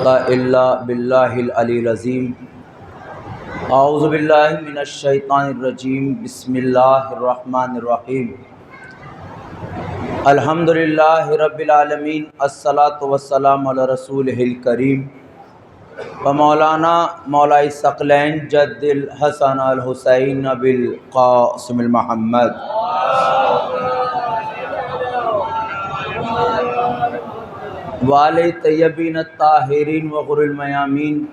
الا باللہ العلی العظیم اعوذ باللہ من الشیطان الرجیم بسم اللہ الرحمن الرحیم الحمد للہ رب العالمین الصلاۃ والسلام علی رسولہ الکریم ومولانا مولائی ثقلین جد الحسن الحسین بالقاسم المحمد وآلِ طیبین الطاہرین وغر المیامین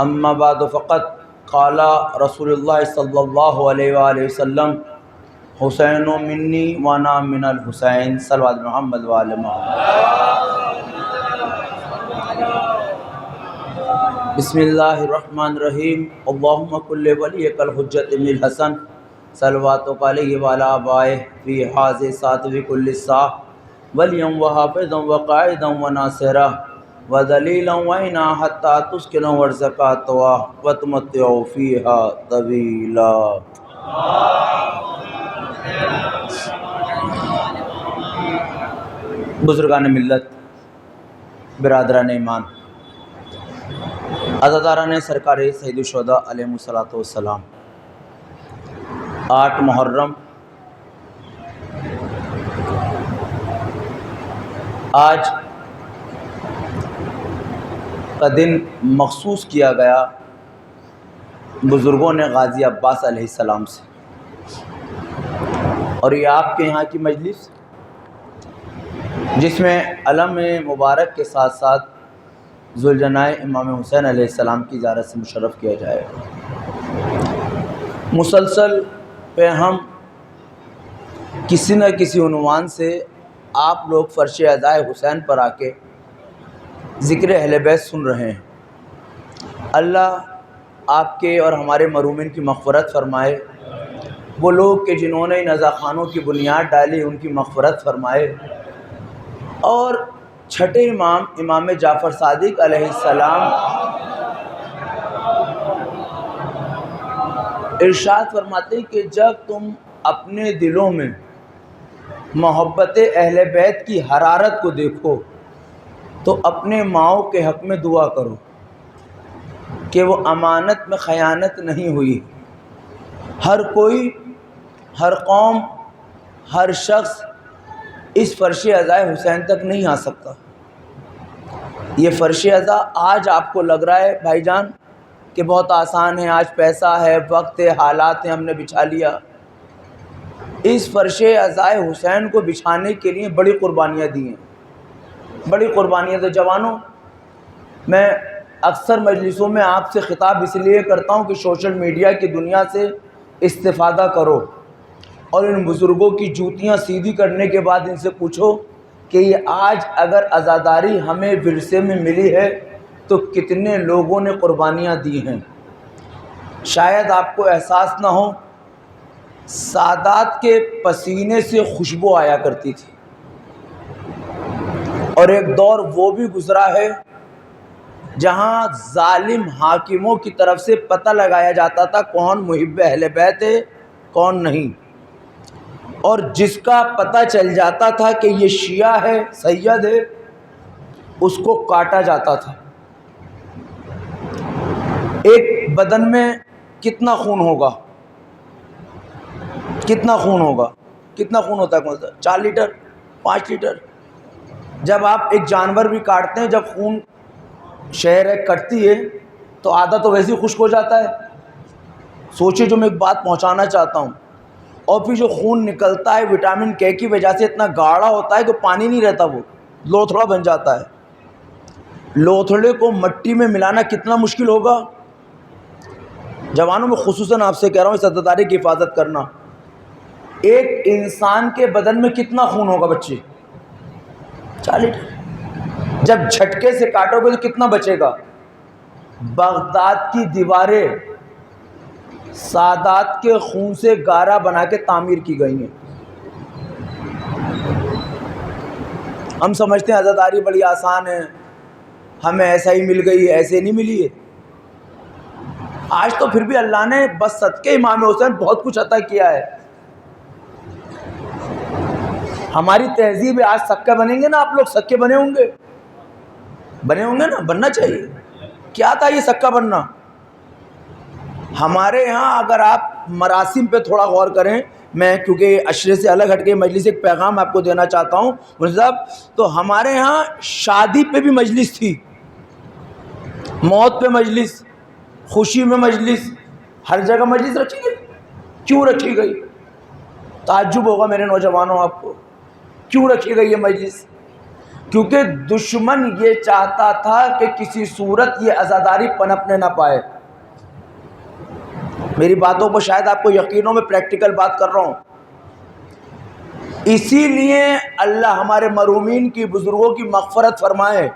اما بعد فقط قال رسول اللہ صلی اللہ علیہ وآلہ وسلم حسین منی وانا من الحسین صلوات محمد وآل محمد۔ بسم اللہ الرحمن الرحیم اللہم کل ولیک الحجۃ ابن الحسن صلواتک علیہ وعلی آبائہ فی حاضر ساتوی کل ساہ ولیم وحافظا وقائدا وناصرا وذلیلا وعینا حتی تسکنوا ورزقا طوا وتمتعوا فیہا طویلا۔ بزرگان ملت، برادران ایمان، عزاداران سرکار سید الشہداء علیہ الصلوۃ والسلام، 8 محرم آج کا دن مخصوص کیا گیا بزرگوں نے غازی عباس علیہ السلام سے، اور یہ آپ کے یہاں کی مجلس جس میں علم مبارک کے ساتھ ساتھ ذوالجناح امام حسین علیہ السلام کی زیارت سے مشرف کیا جائے گا۔ مسلسل پہ ہم کسی نہ کسی عنوان سے آپ لوگ فرش عزائے حسین پر آ کے ذکر اہل بیت سن رہے ہیں۔ اللہ آپ کے اور ہمارے مرحومین کی مغفرت فرمائے، وہ لوگ کہ جنہوں نے ان عزاخانوں کی بنیاد ڈالی ان کی مغفرت فرمائے، اور چھٹے امام امام جعفر صادق علیہ السلام ارشاد فرماتے ہیں کہ جب تم اپنے دلوں میں محبت اہل بیت کی حرارت کو دیکھو تو اپنے ماؤں کے حق میں دعا کرو کہ وہ امانت میں خیانت نہیں ہوئی۔ ہر کوئی، ہر قوم، ہر شخص اس فرش عزائے حسین تک نہیں آ سکتا۔ یہ فرش عزا آج آپ کو لگ رہا ہے بھائی جان کہ بہت آسان ہے، آج پیسہ ہے، وقت ہے، حالات ہیں، ہم نے بچھا لیا۔ اس فرش عزائے حسین کو بچھانے کے لیے بڑی قربانیاں دی ہیں، بڑی قربانیاں۔ تو جوانوں، میں اکثر مجلسوں میں آپ سے خطاب اس لیے کرتا ہوں کہ سوشل میڈیا کی دنیا سے استفادہ کرو، اور ان بزرگوں کی جوتیاں سیدھی کرنے کے بعد ان سے پوچھو کہ یہ آج اگر عزاداری ہمیں ورثے میں ملی ہے تو کتنے لوگوں نے قربانیاں دی ہیں۔ شاید آپ کو احساس نہ ہو، سادات کے پسینے سے خوشبو آیا کرتی تھی، اور ایک دور وہ بھی گزرا ہے جہاں ظالم حاکموں کی طرف سے پتہ لگایا جاتا تھا کون محب اہل بیت ہے کون نہیں، اور جس کا پتہ چل جاتا تھا کہ یہ شیعہ ہے، سید ہے، اس کو کاٹا جاتا تھا۔ ایک بدن میں کتنا خون ہوگا، کتنا خون ہوگا، کتنا خون ہوتا ہے؟ 4 لیٹر، 5 لیٹر۔ جب آپ ایک جانور بھی کاٹتے ہیں، جب خون شہر کٹتی ہے تو آدھا تو ویسے ہی خشک ہو جاتا ہے۔ سوچیے، جو میں ایک بات پہنچانا چاہتا ہوں، اور پھر جو خون نکلتا ہے وٹامن کے کی وجہ سے اتنا گاڑھا ہوتا ہے کہ پانی نہیں رہتا، وہ لوتھڑا بن جاتا ہے۔ لوتھڑے کو مٹی میں ملانا کتنا مشکل ہوگا۔ جوانوں، میں خصوصاً آپ سے کہہ رہا ہوں اس عزاداری کی حفاظت کرنا۔ ایک انسان کے بدن میں کتنا خون ہوگا بچے؟ 4 لیٹر۔ جب جھٹکے سے کاٹو گے تو کتنا بچے گا؟ بغداد کی دیواریں سادات کے خون سے گارا بنا کے تعمیر کی گئی ہیں۔ ہم سمجھتے ہیں عزاداری بڑی آسان ہے، ہمیں ایسا ہی مل گئی، ایسے نہیں ملی ہے۔ آج تو پھر بھی اللہ نے بس صدقے امام حسین بہت کچھ عطا کیا ہے۔ ہماری تہذیب ہے، آج سکے بنیں گے نا، آپ لوگ سکے بنے ہوں گے، بنے ہوں گے نا، بننا چاہیے. کیا تھا یہ سکہ بننا؟ ہمارے یہاں اگر آپ مراسم پہ تھوڑا غور کریں، میں کیونکہ عشرے سے الگ ہٹ کے مجلس ایک پیغام آپ کو دینا چاہتا ہوں صاحب، تو ہمارے یہاں شادی پہ بھی مجلس تھی، موت پہ مجلس، خوشی میں مجلس، ہر جگہ مجلس رکھی گئی. کیوں رکھی گئی؟ تعجب ہوگا میرے نوجوانوں آپ کو، کیوں رکھی گئی یہ مجلس؟ کیونکہ دشمن یہ چاہتا تھا کہ کسی صورت یہ عزاداری پنپنے نہ پائے. میری باتوں پر شاید آپ کو یقین ہو، میں پریکٹیکل بات کر رہا ہوں. اسی لیے اللہ ہمارے مرحومین کی، بزرگوں کی مغفرت فرمائے،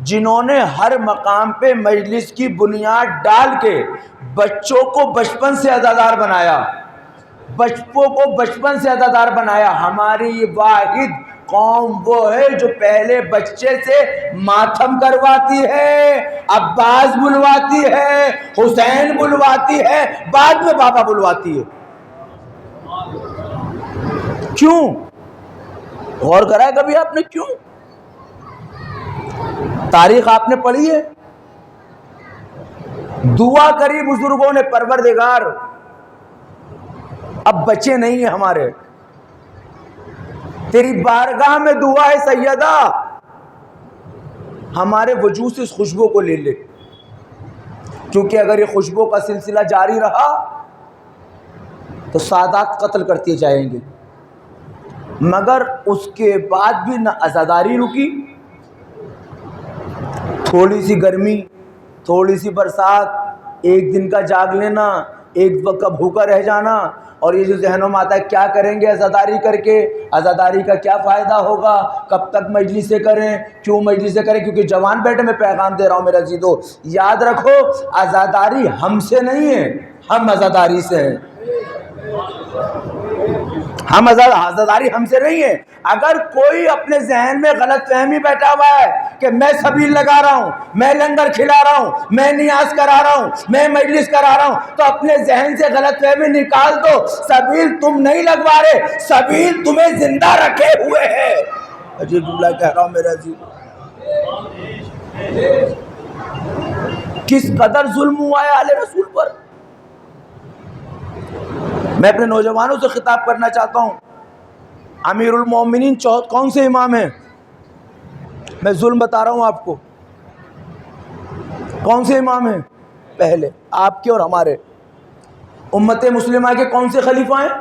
جنہوں نے ہر مقام پہ مجلس کی بنیاد ڈال کے بچوں کو بچپن سے عزادار بنایا، بچوں کو بچپن سے عزادار بنایا. ہماری واحد قوم وہ ہے جو پہلے بچے سے ماتم کرواتی ہے، عباس بلواتی ہے، حسین بلواتی ہے، بعد میں بابا بلواتی ہے. کیوں؟ غور کرا ہے کبھی آپ نے کیوں؟ تاریخ آپ نے پڑھی ہے؟ دعا کری بزرگوں نے، پروردگار اب بچے نہیں ہیں ہمارے، تیری بارگاہ میں دعا ہے سیدہ، ہمارے وجود سے اس خوشبو کو لے لے. کیونکہ اگر یہ خوشبو کا سلسلہ جاری رہا تو سادات قتل کرتے جائیں گے. مگر اس کے بعد بھی نہ عزاداری رکی، تھوڑی سی گرمی، تھوڑی سی برسات، ایک دن کا جاگ لینا، ایک وقت کا بھوکا رہ جانا، اور یہ جو ذہنوں میں آتا ہے کیا کریں گے عزاداری کر کے، عزاداری کا کیا فائدہ ہوگا، کب تک مجلس سے کریں، کیوں مجلس سے کریں؟ کیونکہ جوان بیٹے میں پیغام دے رہا ہوں میرے عزیزو، یاد رکھو عزاداری ہم سے نہیں ہے، ہم عزاداری سے ہیں. ہم عزاداری ہم سے نہیں ہے. اگر کوئی اپنے ذہن میں غلط فہمی بیٹھا ہوا ہے کہ میں سبیل لگا رہا ہوں، میں لنگر کھلا رہا ہوں، میں نیاز کرا رہا ہوں، میں مجلس کرا رہا ہوں، تو اپنے ذہن سے غلط فہمی نکال دو. سبیل تم نہیں لگوا رہے، سبیل تمہیں زندہ رکھے ہوئے ہے. عجیب جملہ کہہ رہا ہوں میرے عزیز. کس قدر ظلم ہوا ہے آل رسول پر. میں اپنے نوجوانوں سے خطاب کرنا چاہتا ہوں، امیر المومنین کون سے امام ہیں؟ میں ظلم بتا رہا ہوں آپ کو. کون سے امام ہیں؟ پہلے آپ کے اور ہمارے. امت مسلمہ کے کون سے خلیفہ ہیں؟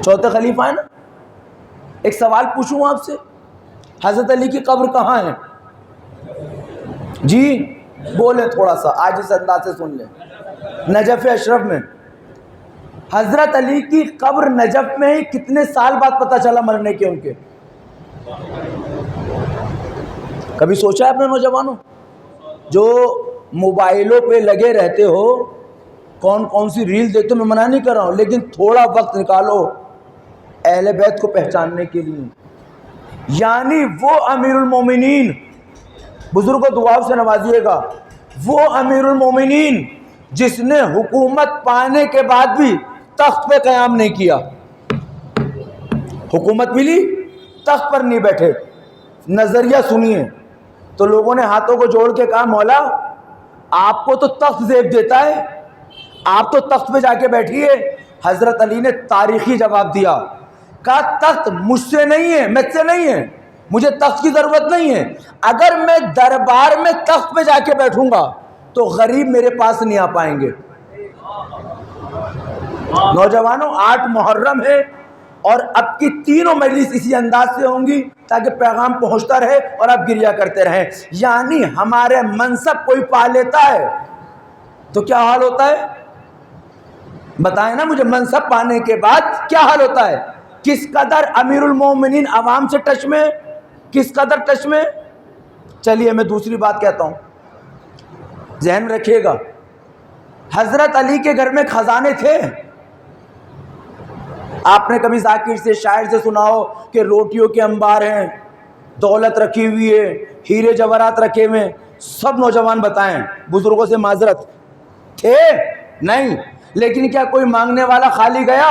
چوتھے خلیفہ ہیں نا. ایک سوال پوچھوں آپ سے، حضرت علی کی قبر کہاں ہے؟ جی بولے تھوڑا سا، آج اس انداز سے سن لیں. نجف اشرف میں. حضرت علی کی قبر نجف میں ہی کتنے سال بعد پتہ چلا مرنے کے ان کے؟ کبھی سوچا ہے اپنے نوجوانوں؟ جو موبائلوں پہ لگے رہتے ہو، کون کون سی ریل دیکھتے ہو، میں منع نہیں کر رہا ہوں، لیکن تھوڑا وقت نکالو اہل بیت کو پہچاننے کے لیے. یعنی وہ امیر المومنین، بزرگوں دعاؤں سے نوازیے گا، وہ امیر المومنین جس نے حکومت پانے کے بعد بھی تخت پہ قیام نہیں کیا. حکومت ملی، تخت پر نہیں بیٹھے. نظریہ سنیے تو لوگوں نے ہاتھوں کو جوڑ کے کہا مولا آپ کو تو تخت زیب دیتا ہے، آپ تو تخت پہ جا کے بیٹھیے. حضرت علی نے تاریخی جواب دیا، کہا تخت مجھ سے نہیں ہے، مجھ سے نہیں ہے، مجھے تخت کی ضرورت نہیں ہے. اگر میں دربار میں تخت پہ جا کے بیٹھوں گا تو غریب میرے پاس نہیں آ پائیں گے. نوجوانوں 8 محرم ہے اور اب کی تینوں مجلس اسی انداز سے ہوں گی تاکہ پیغام پہنچتا رہے اور آپ گریا کرتے رہیں. یعنی ہمارے منصب کوئی پا لیتا ہے تو کیا حال ہوتا ہے؟ بتائیں نا مجھے، منصب پانے کے بعد کیا حال ہوتا ہے؟ کس قدر امیر المومنین عوام سے ٹچ میں، کس قدر ٹچ میں. چلیے میں دوسری بات کہتا ہوں، ذہن رکھیے گا، حضرت علی کے گھر میں خزانے تھے. آپ نے کبھی ذاکر سے، شاعر سے سنا ہو کہ روٹیوں کے انبار ہیں، دولت رکھی ہوئی ہے، ہیرے جواہرات رکھے ہوئے. سب نوجوان بتائیں، بزرگوں سے معذرت، تھے؟ نہیں. لیکن کیا کوئی مانگنے والا خالی گیا؟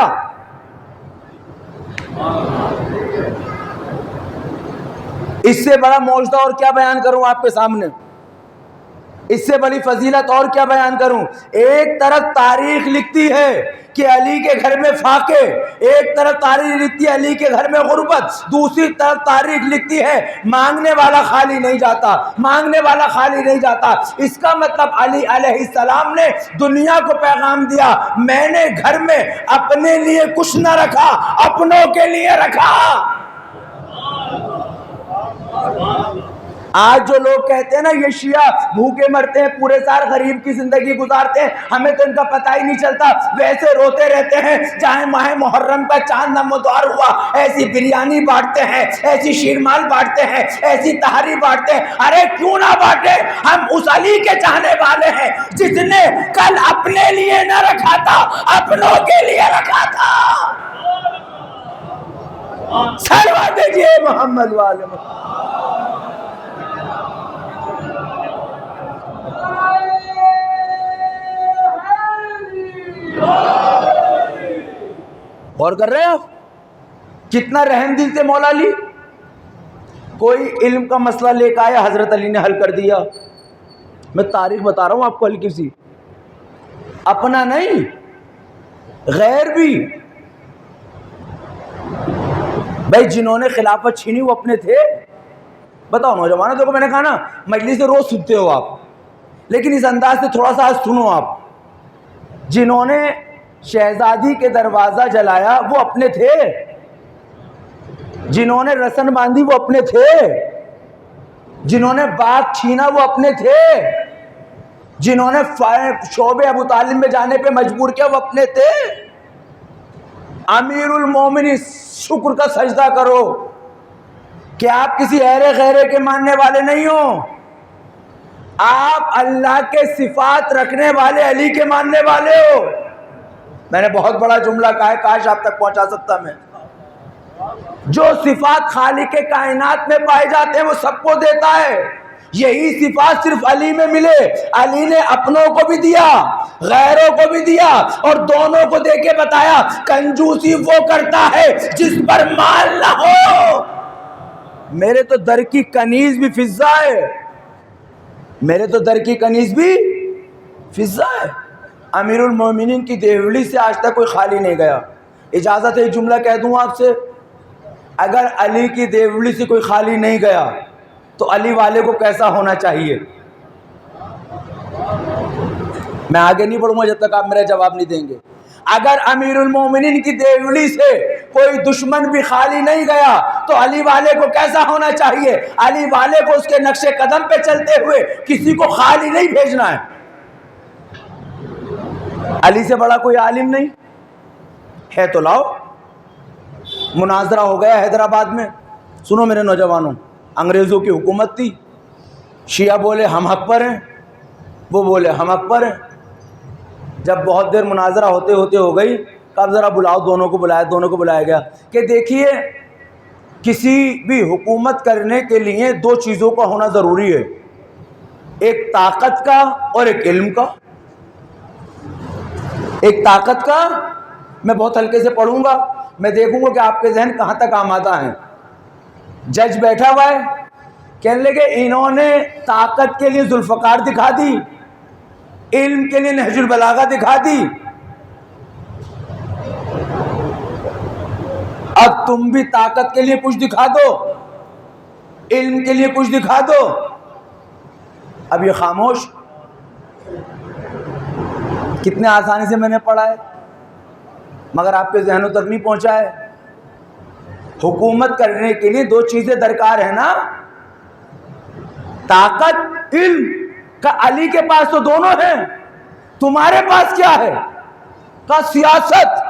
اس سے بڑا معجزہ اور کیا بیان کروں آپ کے سامنے، اس سے بڑی فضیلت اور کیا بیان کروں؟ ایک طرف تاریخ لکھتی ہے کہ علی کے گھر میں فاقے، ایک طرف تاریخ لکھتی ہے علی کے گھر میں غربت، دوسری طرف تاریخ لکھتی ہے مانگنے والا خالی نہیں جاتا، مانگنے والا خالی نہیں جاتا۔ اس کا مطلب علی علیہ السلام نے دنیا کو پیغام دیا، میں نے گھر میں اپنے لیے کچھ نہ رکھا، اپنوں کے لیے رکھا۔ آج جو لوگ کہتے ہیں نا یہ شیعہ بھوکے مرتے ہیں، پورے سال غریب کی زندگی گزارتے ہیں، ہمیں تو ان کا پتہ ہی نہیں چلتا، ویسے روتے رہتے ہیں جہاں ماہ محرم کا چاند نمودار ہوا ایسی بریانی بانٹتے ہیں، ایسی شیرمال بانٹتے ہیں، ایسی تہاری بانٹتے ہیں۔ ارے کیوں نہ بانٹے؟ ہم اس علی کے چاہنے والے ہیں جس نے کل اپنے لیے نہ رکھا تھا، اپنوں کے لیے رکھا تھا۔ صلوات دیجئے محمد والے محمد۔ غور کر رہے ہیں آپ کتنا رحم دل سے مولا علی؟ کوئی علم کا مسئلہ لے کے آیا، حضرت علی نے حل کر دیا۔ میں تاریخ بتا رہا ہوں آپ کو ہلکی سی، اپنا نہیں غیر بھی۔ بھائی جنہوں نے خلافت چھینی وہ اپنے تھے؟ بتاؤ نوجوانوں، دیکھو میں نے کہا نا مجلس سے روز سنتے ہو آپ، لیکن اس انداز سے تھوڑا سا سنو آپ۔ جنہوں نے شہزادی کے دروازہ جلایا وہ اپنے تھے، جنہوں نے رسن باندھی وہ اپنے تھے، جنہوں نے باغ چھینا وہ اپنے تھے، جنہوں نے شعبے ابو طالب میں جانے پہ مجبور کیا وہ اپنے تھے۔ امیر المومنین شکر کا سجدہ کرو کہ آپ کسی غیرے کے ماننے والے نہیں ہو، آپ اللہ کے صفات رکھنے والے علی کے ماننے والے ہو۔ میں نے بہت بڑا جملہ کہا ہے، کاش آپ تک پہنچا سکتا میں۔ جو صفات خالق کائنات میں پائے جاتے ہیں وہ سب کو دیتا ہے، یہی صفات صرف علی میں ملے۔ علی نے اپنوں کو بھی دیا، غیروں کو بھی دیا، اور دونوں کو دے کے بتایا کنجوسی وہ کرتا ہے جس پر مال نہ ہو۔ میرے تو در کی کنیز بھی فضہ ہے، میرے تو در کی کنیز بھی فضہ ہے۔ امیر المومنین کی دیولی سے آج تک کوئی خالی نہیں گیا۔ اجازت ہے ایک جملہ کہہ دوں آپ سے، اگر علی کی دیولی سے کوئی خالی نہیں گیا تو علی والے کو کیسا ہونا چاہیے؟ میں آگے نہیں بڑھوں گا جب تک آپ میرا جواب نہیں دیں گے۔ اگر امیر المومنین کی دیولی سے کوئی دشمن بھی خالی نہیں گیا تو علی والے کو کیسا ہونا چاہیے؟ علی والے کو اس کے نقش قدم پہ چلتے ہوئے کسی کو خالی نہیں بھیجنا ہے۔ علی سے بڑا کوئی عالم نہیں ہے تو لاؤ۔ مناظرہ ہو گیا حیدرآباد میں، سنو میرے نوجوانوں، انگریزوں کی حکومت تھی، شیعہ بولے ہم حق پر ہیں، وہ بولے ہم حق پر ہیں۔ جب بہت دیر مناظرہ ہوتے ہوتے ہو گئی، کب ذرا بلاؤ، دونوں کو بلایا، دونوں کو بلایا گیا کہ دیکھیے کسی بھی حکومت کرنے کے لیے دو چیزوں کا ہونا ضروری ہے، ایک طاقت کا اور ایک علم کا۔ ایک طاقت کا، میں بہت ہلکے سے پڑھوں گا، میں دیکھوں گا کہ آپ کے ذہن کہاں تک آمادہ ہیں۔ جج بیٹھا ہوا ہے، کہنے لگے انہوں نے طاقت کے لیے ذوالفقار دکھا دی، علم کے لیے نہج البلاغہ دکھا دی، اب تم بھی طاقت کے لیے کچھ دکھا دو، علم کے لیے کچھ دکھا دو۔ اب یہ خاموش۔ کتنے آسانی سے میں نے پڑھا ہے مگر آپ کے ذہنوں تک نہیں پہنچا ہے۔ حکومت کرنے کے لیے دو چیزیں درکار ہیں نا، طاقت، علم کا۔ علی کے پاس تو دونوں ہیں، تمہارے پاس کیا ہے؟ کا سیاست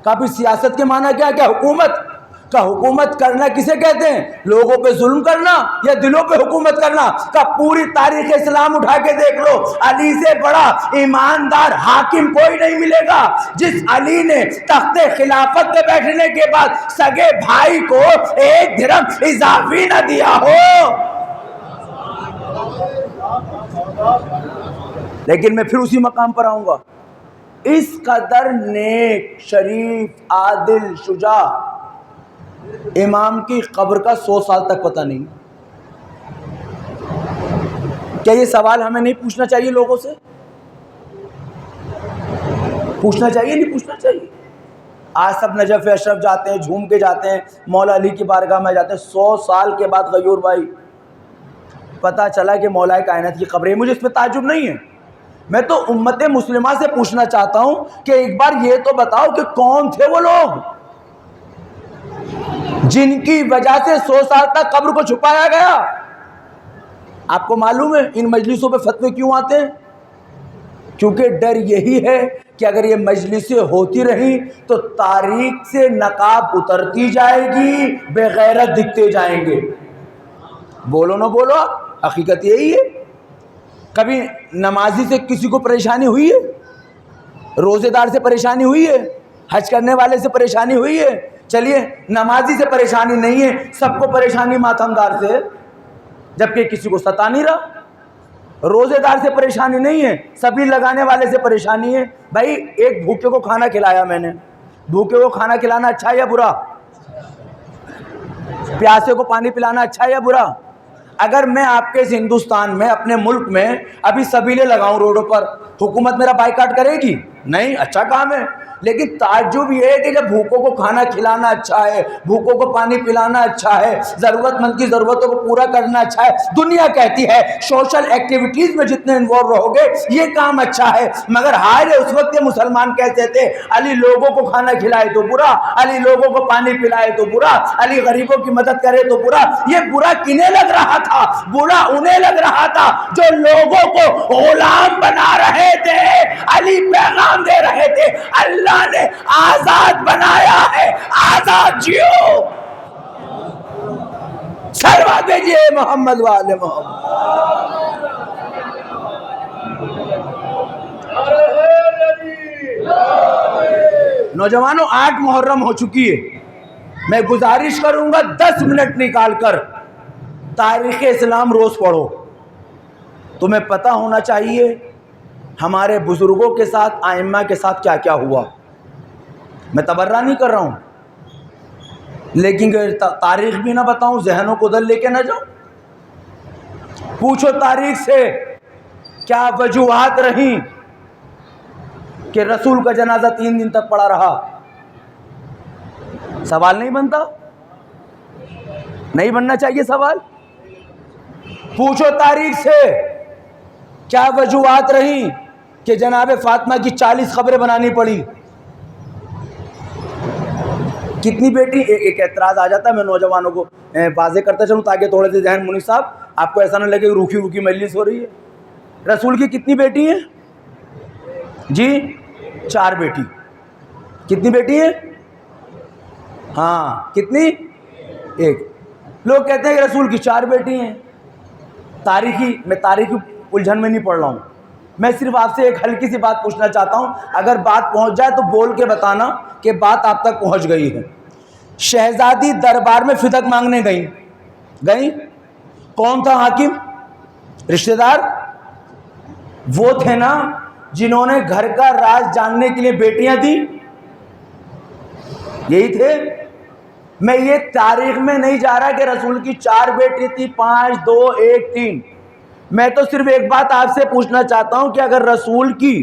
کا۔ بھی سیاست کے معنی کیا کیا؟ حکومت کا۔ حکومت کرنا کسے کہتے ہیں؟ لوگوں پہ ظلم کرنا یا دلوں پہ حکومت کرنا کا۔ پوری تاریخ اسلام اٹھا کے دیکھ لو، علی سے بڑا ایماندار حاکم کوئی نہیں ملے گا۔ جس علی نے تخت خلافت پہ بیٹھنے کے بعد سگے بھائی کو ایک درہم اضافی نہ دیا ہو۔ لیکن میں پھر اسی مقام پر آؤں گا، اس قدر نیک، شریف، عادل، شجاع امام کی قبر کا 100 سال تک پتہ نہیں. کیا یہ سوال ہمیں نہیں پوچھنا چاہیے؟ لوگوں سے پوچھنا چاہیے نہیں پوچھنا چاہیے؟ آج سب نجف اشرف جاتے ہیں، جھوم کے جاتے ہیں، مولا علی کی بارگاہ میں جاتے ہیں. 100 سال کے بعد غیور بھائی پتہ چلا کہ مولا کائنات کی قبر ہے. مجھے اس پہ تعجب نہیں ہے. میں تو امت مسلمہ سے پوچھنا چاہتا ہوں کہ ایک بار یہ تو بتاؤ کہ کون تھے وہ لوگ جن کی وجہ سے 100 سال تک قبر کو چھپایا گیا. آپ کو معلوم ہے ان مجلسوں پہ فتوے کیوں آتے ہیں؟ کیونکہ ڈر یہی ہے کہ اگر یہ مجلسیں ہوتی رہیں تو تاریخ سے نقاب اترتی جائے گی، بے غیرت دکھتے جائیں گے. بولو نہ بولو، حقیقت یہی ہے. کبھی نمازی سے کسی کو پریشانی ہوئی ہے؟ روزے دار سے پریشانی ہوئی ہے؟ حج کرنے والے سے پریشانی ہوئی ہے؟ چلیے نمازی سے پریشانی نہیں ہے، سب کو پریشانی ماتم دار سے، جبکہ کسی کو ستا نہیں رہا. روزے دار سے پریشانی نہیں ہے، سبھی لگانے والے سے پریشانی ہے. بھائی ایک بھوکے کو کھانا کھلایا میں نے، بھوکے کو کھانا کھلانا اچھا ہے یا برا؟ پیاسے کو پانی پلانا اچھا ہے یا برا؟ اگر میں آپ کے اس ہندوستان میں اپنے ملک میں ابھی سبیلے لگاؤں روڈوں پر، حکومت میرا بائیکاٹ کرے گی؟ نہیں، اچھا کام ہے. لیکن تعجب یہ ہے کہ جب بھوکوں کو کھانا کھلانا اچھا ہے، بھوکوں کو پانی پلانا اچھا ہے، ضرورت مند کی ضرورتوں کو پورا کرنا اچھا ہے، دنیا کہتی ہے سوشل ایکٹیویٹیز میں جتنے انوالو رہو گے یہ کام اچھا ہے. مگر ہائے اس وقت یہ مسلمان کہتے تھے علی لوگوں کو کھانا کھلائے تو برا، علی لوگوں کو پانی پلائے تو برا، علی غریبوں کی مدد کرے تو برا. یہ برا کنہیں لگ رہا تھا؟ برا انہیں لگ رہا تھا جو لوگوں کو غلام بنا رہے تھے. علی پیغام دے رہے تھے اللہ نے آزاد بنایا ہے، آزاد جیو. سلوات بھیجیے محمد والے محمد. نوجوانوں 8 محرم ہو چکی ہے. میں گزارش کروں گا 10 منٹ نکال کر تاریخ اسلام روز پڑھو. تمہیں پتہ ہونا چاہیے ہمارے بزرگوں کے ساتھ، ائمہ کے ساتھ کیا کیا ہوا. میں تبرہ نہیں کر رہا ہوں، لیکن تاریخ بھی نہ بتاؤں، ذہنوں کو ادھر لے کے نہ جاؤں. پوچھو تاریخ سے کیا وجوہات رہیں کہ رسول کا جنازہ 3 دن تک پڑا رہا. سوال نہیں بنتا؟ نہیں بننا چاہیے سوال. پوچھو تاریخ سے کیا وجوہات رہیں کہ جناب فاطمہ کی 40 قبریں بنانی پڑی. کتنی بیٹی، ایک اعتراض آ جاتا ہے، میں نوجوانوں کو واضح کرتا چلوں تاکہ تھوڑے سے ذہن منی صاحب آپ کو ایسا نہ لگے روکھی روکھی مجلس ہو رہی ہے. رسول کی کتنی بیٹی ہیں جی؟ 4 بیٹی. کتنی بیٹی ہیں؟ ہاں کتنی؟ 1. لوگ کہتے ہیں کہ رسول کی 4 بیٹی ہیں. میں تاریخی الجھن میں نہیں پڑھ رہا ہوں. میں صرف آپ سے ایک ہلکی سی بات پوچھنا چاہتا ہوں، اگر بات پہنچ جائے تو بول کے بتانا کہ بات آپ تک پہنچ گئی ہے. شہزادی دربار میں فدق مانگنے گئی. کون تھا حاکم؟ رشتہ دار. وہ تھے نا جنہوں نے گھر کا راز جاننے کے لیے بیٹیاں دی. یہی تھے. میں یہ تاریخ میں نہیں جا رہا کہ رسول کی 4 بیٹی تھی، 5 2 1 3. میں تو صرف ایک بات آپ سے پوچھنا چاہتا ہوں کہ اگر رسول کی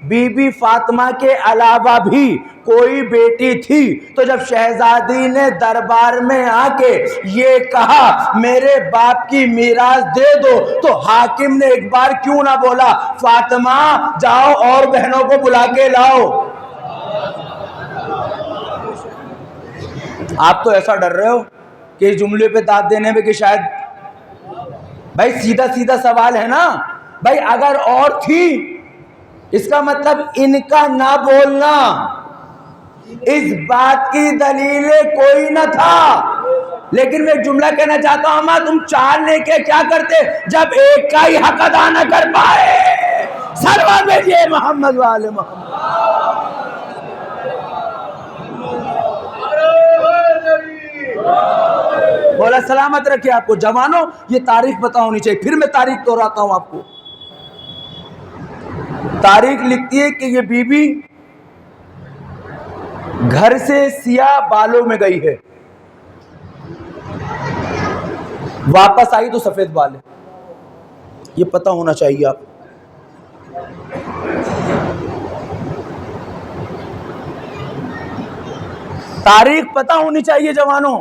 بی بی فاطمہ کے علاوہ بھی کوئی بیٹی تھی تو جب شہزادی نے دربار میں آ کے یہ کہا میرے باپ کی میراث دے دو تو حاکم نے ایک بار کیوں نہ بولا فاطمہ جاؤ اور بہنوں کو بلا کے لاؤ. آپ تو ایسا ڈر رہے ہو کہ اس جملے پہ داد دینے میں کہ شاید، بھائی سیدھا سیدھا سوال ہے نا بھائی، اگر اور تھی اس کا مطلب ان کا نہ بولنا اس بات کی دلیل کوئی نہ تھا. لیکن میں ایک جملہ کہنا چاہتا ہوں، تم 4 لے کے کیا کرتے جب ایک کا ہی حق ادا نہ کر پائے. سلوات بھیجیے محمد والے محمد. بولا سلامت رکھے آپ کو. جوانوں یہ تاریخ پتہ ہونی چاہیے. پھر میں تاریخ دہراتا ہوں آپ کو. تاریخ لکھتی ہے کہ یہ بی بی گھر سے سیاہ بالوں میں گئی ہے. واپس آئی تو سفید بال ہے. یہ پتہ ہونا چاہیے آپ. تاریخ پتہ ہونی چاہیے جوانوں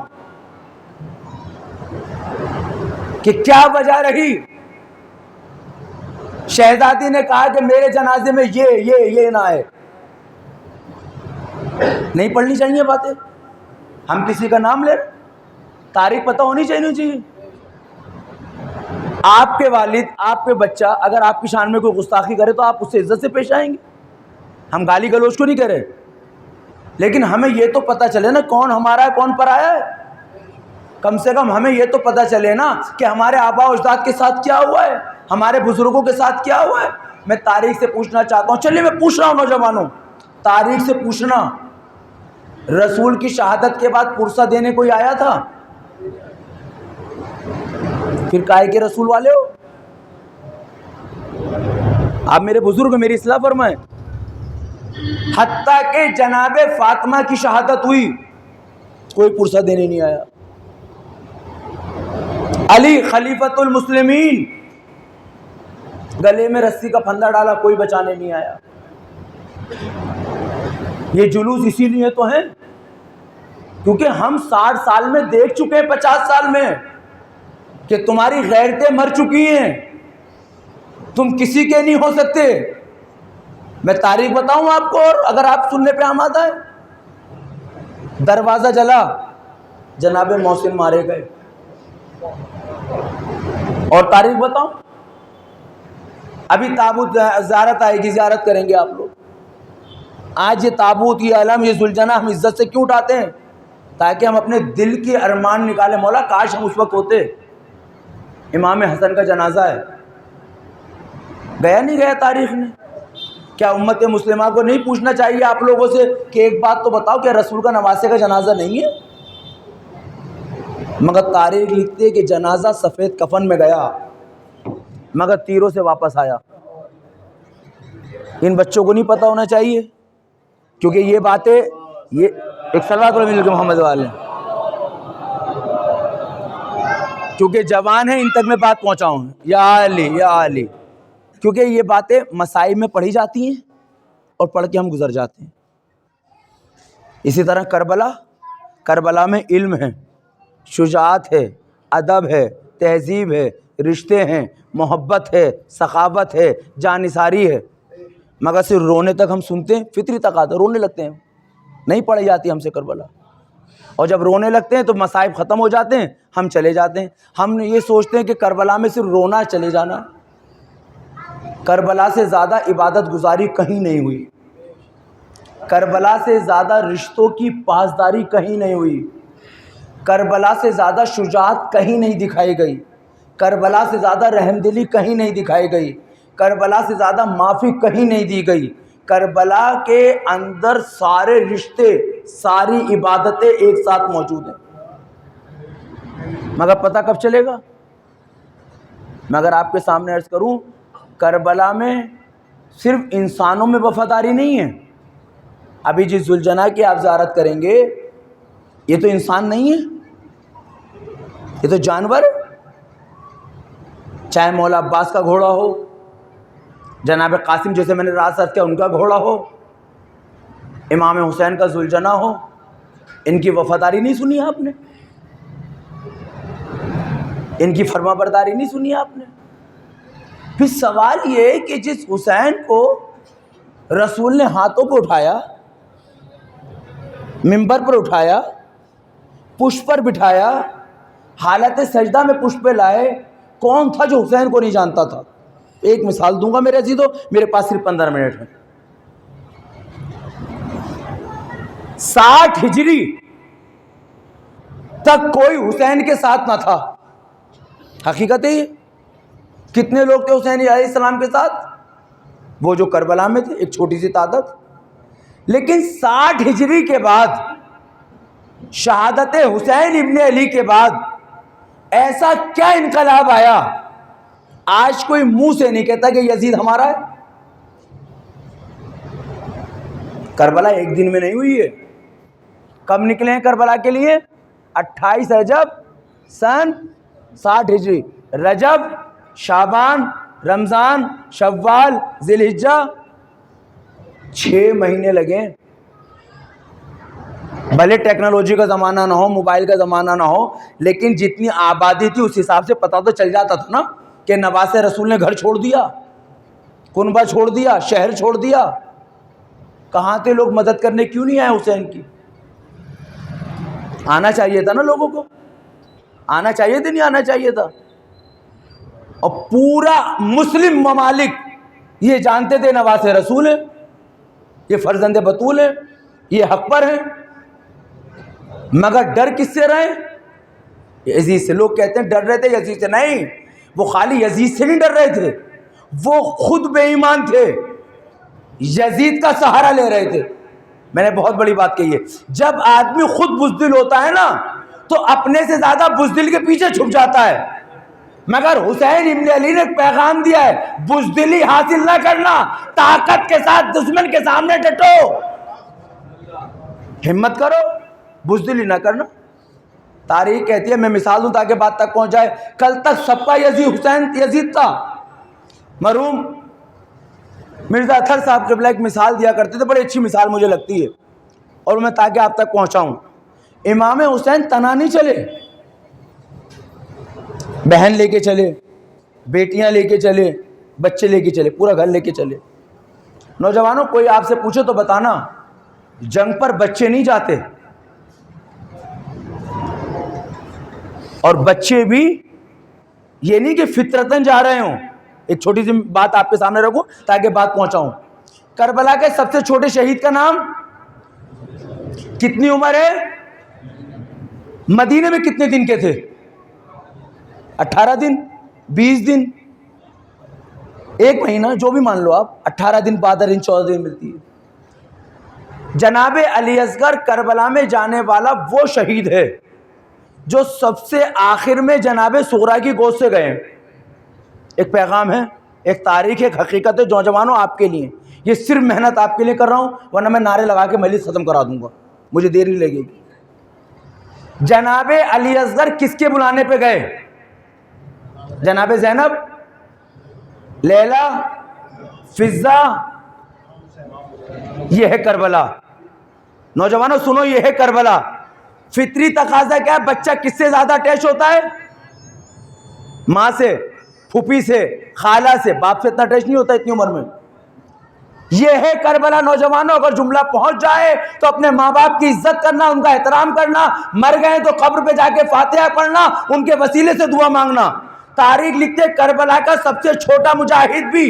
کہ کیا وجہ رہی. شہزادی نے کہا کہ میرے جنازے میں یہ نہ آئے. نہیں پڑھنی چاہیے باتیں. ہم کسی کا نام لے رہے. تاریخ پتہ ہونی چاہیے. آپ کے والد، آپ کے بچہ اگر آپ کی شان میں کوئی گستاخی کرے تو آپ اس سے عزت سے پیش آئیں گے. ہم گالی گلوچ کو نہیں کہہ رہے، لیکن ہمیں یہ تو پتہ چلے نا کون ہمارا ہے کون پرایا ہے. کم سے کم ہمیں یہ تو پتہ چلے نا کہ ہمارے آباء و اجداد کے ساتھ کیا ہوا ہے، ہمارے بزرگوں کے ساتھ کیا ہوا ہے. میں تاریخ سے پوچھنا چاہتا ہوں. چلیے میں پوچھ رہا ہوں نوجوانوں، تاریخ سے پوچھنا، رسول کی شہادت کے بعد پرسہ دینے کوئی آیا تھا؟ پھر کائے کے رسول والے ہو آپ؟ میرے بزرگ میری اصلاح فرمائیں. حتیٰ کہ جناب فاطمہ کی شہادت ہوئی کوئی پرسہ دینے نہیں آیا. علی خلیفۃ المسلمین گلے میں رسی کا پھندا ڈالا، کوئی بچانے نہیں آیا. یہ جلوس اسی لیے تو ہیں کیونکہ ہم 60 سال میں دیکھ چکے ہیں، 50 سال میں، کہ تمہاری غیرتیں مر چکی ہیں، تم کسی کے نہیں ہو سکتے. میں تاریخ بتاؤں آپ کو، اور اگر آپ سننے پہ آمادہ ہے. دروازہ جلا، جناب محسن مارے گئے. اور تاریخ بتاؤں، ابھی تابوت زیارت آئے گی، زیارت کریں گے آپ لوگ. آج یہ تابوت، یہ علم، یہ ذوالجناح ہم عزت سے کیوں اٹھاتے ہیں؟ تاکہ ہم اپنے دل کی ارمان نکالیں. مولا کاش ہم اس وقت ہوتے. امام حسن کا جنازہ ہے، گیا نہیں گیا تاریخ نے؟ کیا امت مسلمہ کو نہیں پوچھنا چاہیے آپ لوگوں سے کہ ایک بات تو بتاؤ، کیا رسول کا نواسے کا جنازہ نہیں ہے؟ مگر تاریخ لکھتی ہے کہ جنازہ سفید کفن میں گیا مگر تیروں سے واپس آیا. ان بچوں کو نہیں پتہ ہونا چاہیے کیونکہ یہ باتیں، یہ ایک صلوات علی محمد والے کیونکہ جوان ہیں، ان تک میں بات پہنچاؤں. یا علی یا علی، کیونکہ یہ باتیں مصائب میں پڑھی جاتی ہیں اور پڑھ کے ہم گزر جاتے ہیں. اسی طرح کربلا میں علم ہے، شجاعت ہے، ادب ہے، تہذیب ہے، رشتے ہیں، محبت ہے، سخاوت ہے، جانثاری ہے. مگر صرف رونے تک ہم سنتے ہیں، فطری تقاضا، رونے لگتے ہیں. نہیں پڑھی جاتی ہم سے کربلا. اور جب رونے لگتے ہیں تو مصائب ختم ہو جاتے ہیں، ہم چلے جاتے ہیں. ہم یہ سوچتے ہیں کہ کربلا میں صرف رونا چلے جانا. کربلا سے زیادہ عبادت گزاری کہیں نہیں ہوئی. کربلا سے زیادہ رشتوں کی پاسداری کہیں نہیں ہوئی. کربلا سے زیادہ شجاعت کہیں نہیں دکھائی گئی. کربلا سے زیادہ رحم دلی کہیں نہیں دکھائی گئی. کربلا سے زیادہ معافی کہیں نہیں دی گئی. کربلا کے اندر سارے رشتے، ساری عبادتیں ایک ساتھ موجود ہیں. مگر پتہ کب چلے گا؟ میں اگر آپ کے سامنے عرض کروں، کربلا میں صرف انسانوں میں وفاداری نہیں ہے. ابھی جس ذوالجناح کی آپ زیارت کریں گے، یہ تو انسان نہیں ہے، یہ تو جانور ہے. چاہے مولا عباس کا گھوڑا ہو، جناب قاسم جیسے میں نے رات عرض کیا ان کا گھوڑا ہو، امام حسین کا ذوالجناح ہو، ان کی وفاداری نہیں سنی آپ نے؟ ان کی فرما برداری نہیں سنی آپ نے؟ پھر سوال یہ کہ جس حسین کو رسول نے ہاتھوں پہ اٹھایا، منبر پر اٹھایا، پشت پر بٹھایا، حالت سجدہ میں پشت پہ لائے، کون تھا جو حسین کو نہیں جانتا تھا؟ ایک مثال دوں گا میرے عزیزو، میرے پاس صرف 15 منٹ ہے. 60 ہجری تک کوئی حسین کے ساتھ نہ تھا. حقیقت ہے یہ. کتنے لوگ تھے حسین علیہ السلام کے ساتھ؟ وہ جو کربلا میں تھے، ایک چھوٹی سی تعداد. لیکن 60 ہجری کے بعد، شہادت حسین ابن علی کے بعد ایسا کیا انقلاب آیا؟ آج کوئی منہ سے نہیں کہتا کہ یزید ہمارا ہے. کربلا ایک دن میں نہیں ہوئی ہے. کب نکلے ہیں کربلا کے لیے؟ 28 رجب سن 60 ہجری، رجب، شعبان، رمضان، شوال، ذی الحجہ، 6 مہینے لگے۔ بھلے ٹیکنالوجی کا زمانہ نہ ہو، موبائل کا زمانہ نہ ہو، لیکن جتنی آبادی تھی اس حساب سے پتہ تو چل جاتا تھا نا کہ نواسے رسول نے گھر چھوڑ دیا، کنبہ چھوڑ دیا، شہر چھوڑ دیا۔ کہاں تھے لوگ؟ مدد کرنے کیوں نہیں آئے حسین کی؟ آنا چاہیے تھا نا لوگوں کو، آنا چاہیے تھا، نہیں آنا چاہیے تھا؟ اور پورا مسلم ممالک یہ جانتے تھے نواسے رسول ہیں، یہ فرزند بطول ہیں، یہ حق پر ہیں، مگر ڈر کس سے رہے؟ یزید سے۔ لوگ کہتے ہیں ڈر رہے تھے یزید سے، نہیں، وہ خالی یزید سے نہیں ڈر رہے تھے، وہ خود بے ایمان تھے، یزید کا سہارا لے رہے تھے۔ میں نے بہت بڑی بات کہی ہے، جب آدمی خود بزدل ہوتا ہے نا تو اپنے سے زیادہ بزدل کے پیچھے چھپ جاتا ہے، مگر حسین ابن علی نے ایک پیغام دیا ہے، بزدلی حاصل نہ کرنا، طاقت کے ساتھ دشمن کے سامنے ڈٹو، ہمت کرو، بزدلی نہ کرنا۔ تاریخ کہتی ہے، میں مثال دوں تاکہ بات تک پہنچ جائے، کل تک سب کا یزید تھا۔ مرحوم مرزا اطہر صاحب قبلہ ایک مثال دیا کرتے تھے، بڑی اچھی مثال مجھے لگتی ہے، اور میں تاکہ آپ تک پہنچاؤں۔ امام حسین تنہا نہیں چلے، بہن لے کے چلے، بیٹیاں لے کے چلے، بچے لے کے چلے، پورا گھر لے کے چلے۔ نوجوانوں، کوئی آپ سے پوچھے تو بتانا، جنگ پر بچے نہیں جاتے، اور بچے بھی یہ نہیں کہ فطرتاً جا رہے ہوں۔ ایک چھوٹی سی بات آپ کے سامنے رکھوں تاکہ بات پہنچاؤں۔ کربلا کے سب سے چھوٹے شہید کا نام، کتنی عمر ہے؟ مدینے میں کتنے دن کے تھے؟ 18 دن، 20 دن، 1 مہینہ، جو بھی مان لو آپ، 18 دن، 12 دن، 14 دن ملتی ہے۔ جناب علی اصغر کربلا میں جانے والا وہ شہید ہے جو سب سے آخر میں جناب صغرا کی گود سے گئے۔ ایک پیغام ہے، ایک تاریخ ہے، ایک حقیقت ہے نوجوانوں آپ کے لیے۔ یہ صرف محنت آپ کے لیے کر رہا ہوں، ورنہ میں نعرے لگا کے مجلس ختم کرا دوں گا، مجھے دیر نہیں لگے گی۔ جناب علی اصغر کس کے بلانے پہ گئے؟ جناب زینب، لیلا، فضہ، یہ ہے کربلا۔ نوجوانوں سنو، یہ ہے کربلا۔ فطری تقاضا کیا ہے؟ بچہ کس سے زیادہ اٹیچ ہوتا ہے؟ ماں سے، پھوپھی سے، خالہ سے، باپ سے اتنا اٹیچ نہیں ہوتا اتنی عمر میں۔ یہ ہے کربلا۔ نوجوانوں، اگر جملہ پہنچ جائے تو اپنے ماں باپ کی عزت کرنا، ان کا احترام کرنا، مر گئے تو قبر پہ جا کے فاتحہ پڑھنا، ان کے وسیلے سے دعا مانگنا۔ تاریخ لکھتے کربلا کا سب سے چھوٹا مجاہد بھی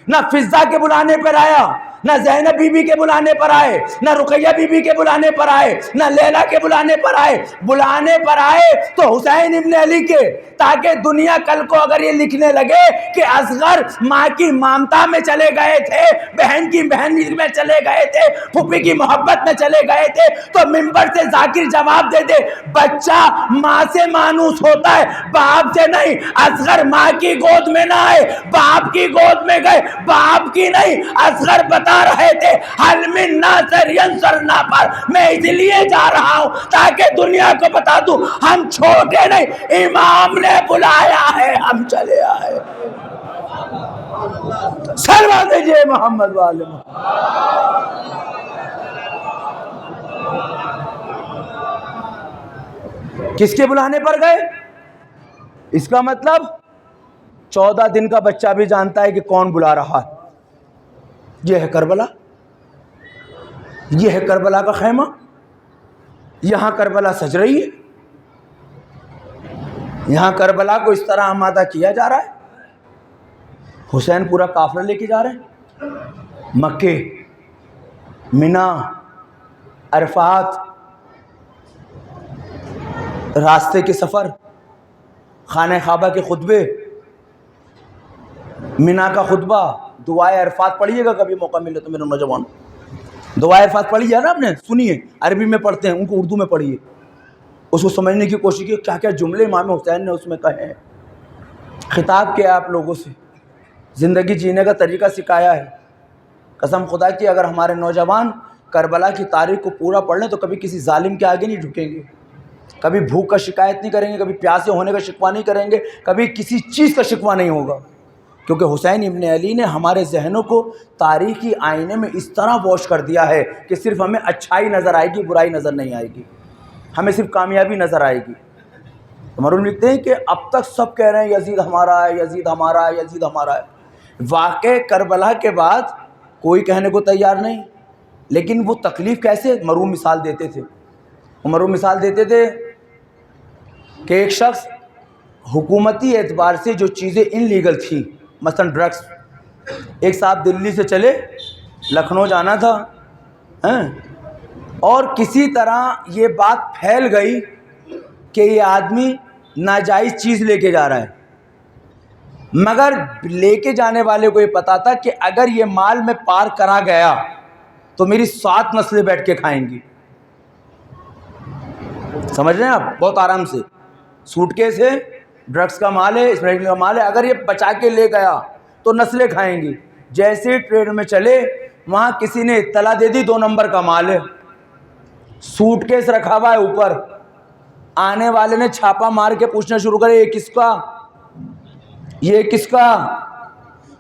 نہ فضہ کے بلانے پر آیا، نہ زینب بی بی کے بلانے پر آئے، نہ رقیہ بی بی کے بلانے پر آئے، نہ لیلا کے بلانے پر آئے۔ بلانے پر آئے تو حسین ابن علی کے، تاکہ دنیا کل کو اگر یہ لکھنے لگے کہ اصغر ماں کی مامتا میں چلے گئے تھے، بہن کی بہن میں چلے گئے تھے، پھوپھی کی محبت میں چلے گئے تھے، تو منبر سے ذاکر جواب دے دے، بچہ ماں سے مانوس ہوتا ہے، باپ سے نہیں۔ اصغر ماں کی گود میں نہ آئے، باپ کی گود میں گئے، باپ کی نہیں۔ اصغر بتا رہے تھے، حل من ناصر ینصرنا پر، میں اس لیے جا رہا ہوں تاکہ دنیا کو بتا دوں ہم چھوٹے نہیں، امام نے بلایا ہے، ہم چلے آئے۔ سلام دیجئے محمد والے محمد۔ کس کے بلانے پر گئے؟ اس کا مطلب 14 دن کا بچہ بھی جانتا ہے کہ کون بلا رہا ہے۔ یہ ہے کربلا، یہ ہے کربلا کا خیمہ، یہاں کربلا سج رہی ہے، یہاں کربلا کو اس طرح آمادہ کیا جا رہا ہے۔ حسین پورا قافلہ لے کے جا رہے ہیں، مکے، مینا، عرفات، راستے کے سفر، خانہ کعبہ کے خطبے، مینا کا خطبہ، دعائے عرفات پڑھیے گا کبھی موقع ملے تو میرے نوجوان، دعائے عرفات پڑھیے نا آپ نے، سنیے، عربی میں پڑھتے ہیں، ان کو اردو میں پڑھیے، اس کو سمجھنے کی کوشش کی کیا کیا جملے امام حسین نے اس میں کہے ہیں، خطاب کیا آپ لوگوں سے، زندگی جینے کا طریقہ سکھایا ہے۔ قسم خدا کی اگر ہمارے نوجوان کربلا کی تاریخ کو پورا پڑھ لیں تو کبھی کسی ظالم کے آگے نہیں جھکیں گے، کبھی بھوک کا شکایت نہیں کریں گے، کبھی پیاسے ہونے کا شکوہ نہیں کریں گے، کبھی کسی چیز کا شکوہ نہیں ہوگا، کیونکہ حسین ابن علی نے ہمارے ذہنوں کو تاریخی آئینے میں اس طرح واش کر دیا ہے کہ صرف ہمیں اچھائی نظر آئے گی، برائی نظر نہیں آئے گی، ہمیں صرف کامیابی نظر آئے گی۔ مرحوم لکھتے ہیں کہ اب تک سب کہہ رہے ہیں یزید ہمارا ہے، یزید ہمارا ہے، یزید ہمارا ہے۔ واقع کربلا کے بعد کوئی کہنے کو تیار نہیں، لیکن وہ تکلیف کیسے مرحوم مثال دیتے تھے؟ وہ مرحوم مثال دیتے تھے کہ ایک شخص حکومتی اعتبار سے جو چیزیں ان لیگل تھی، مثلا ڈرگس، ایک صاحب دلی سے چلے، لکھنؤ جانا تھا، اور کسی طرح یہ بات پھیل گئی کہ یہ آدمی ناجائز چیز لے کے جا رہا ہے، مگر لے کے جانے والے کو یہ پتا تھا کہ اگر یہ مال میں پار کرا گیا تو میری 7 نسلیں بیٹھ کے کھائیں گی۔ سمجھ رہے ہیں آپ؟ بہت آرام سے سوٹ کیس ہے، ڈرگس کا مال ہے، اسمیگلنگ کا مال ہے، اگر یہ بچا کے لے گیا تو نسلیں کھائیں گی۔ جیسے ٹرین میں چلے وہاں کسی نے اطلاع دے دی 2 نمبر کا مال ہے، سوٹ کیس رکھا ہوا ہے اوپر، آنے والے نے چھاپا مار کے پوچھنا شروع کرے یہ کس کا، یہ کس کا؟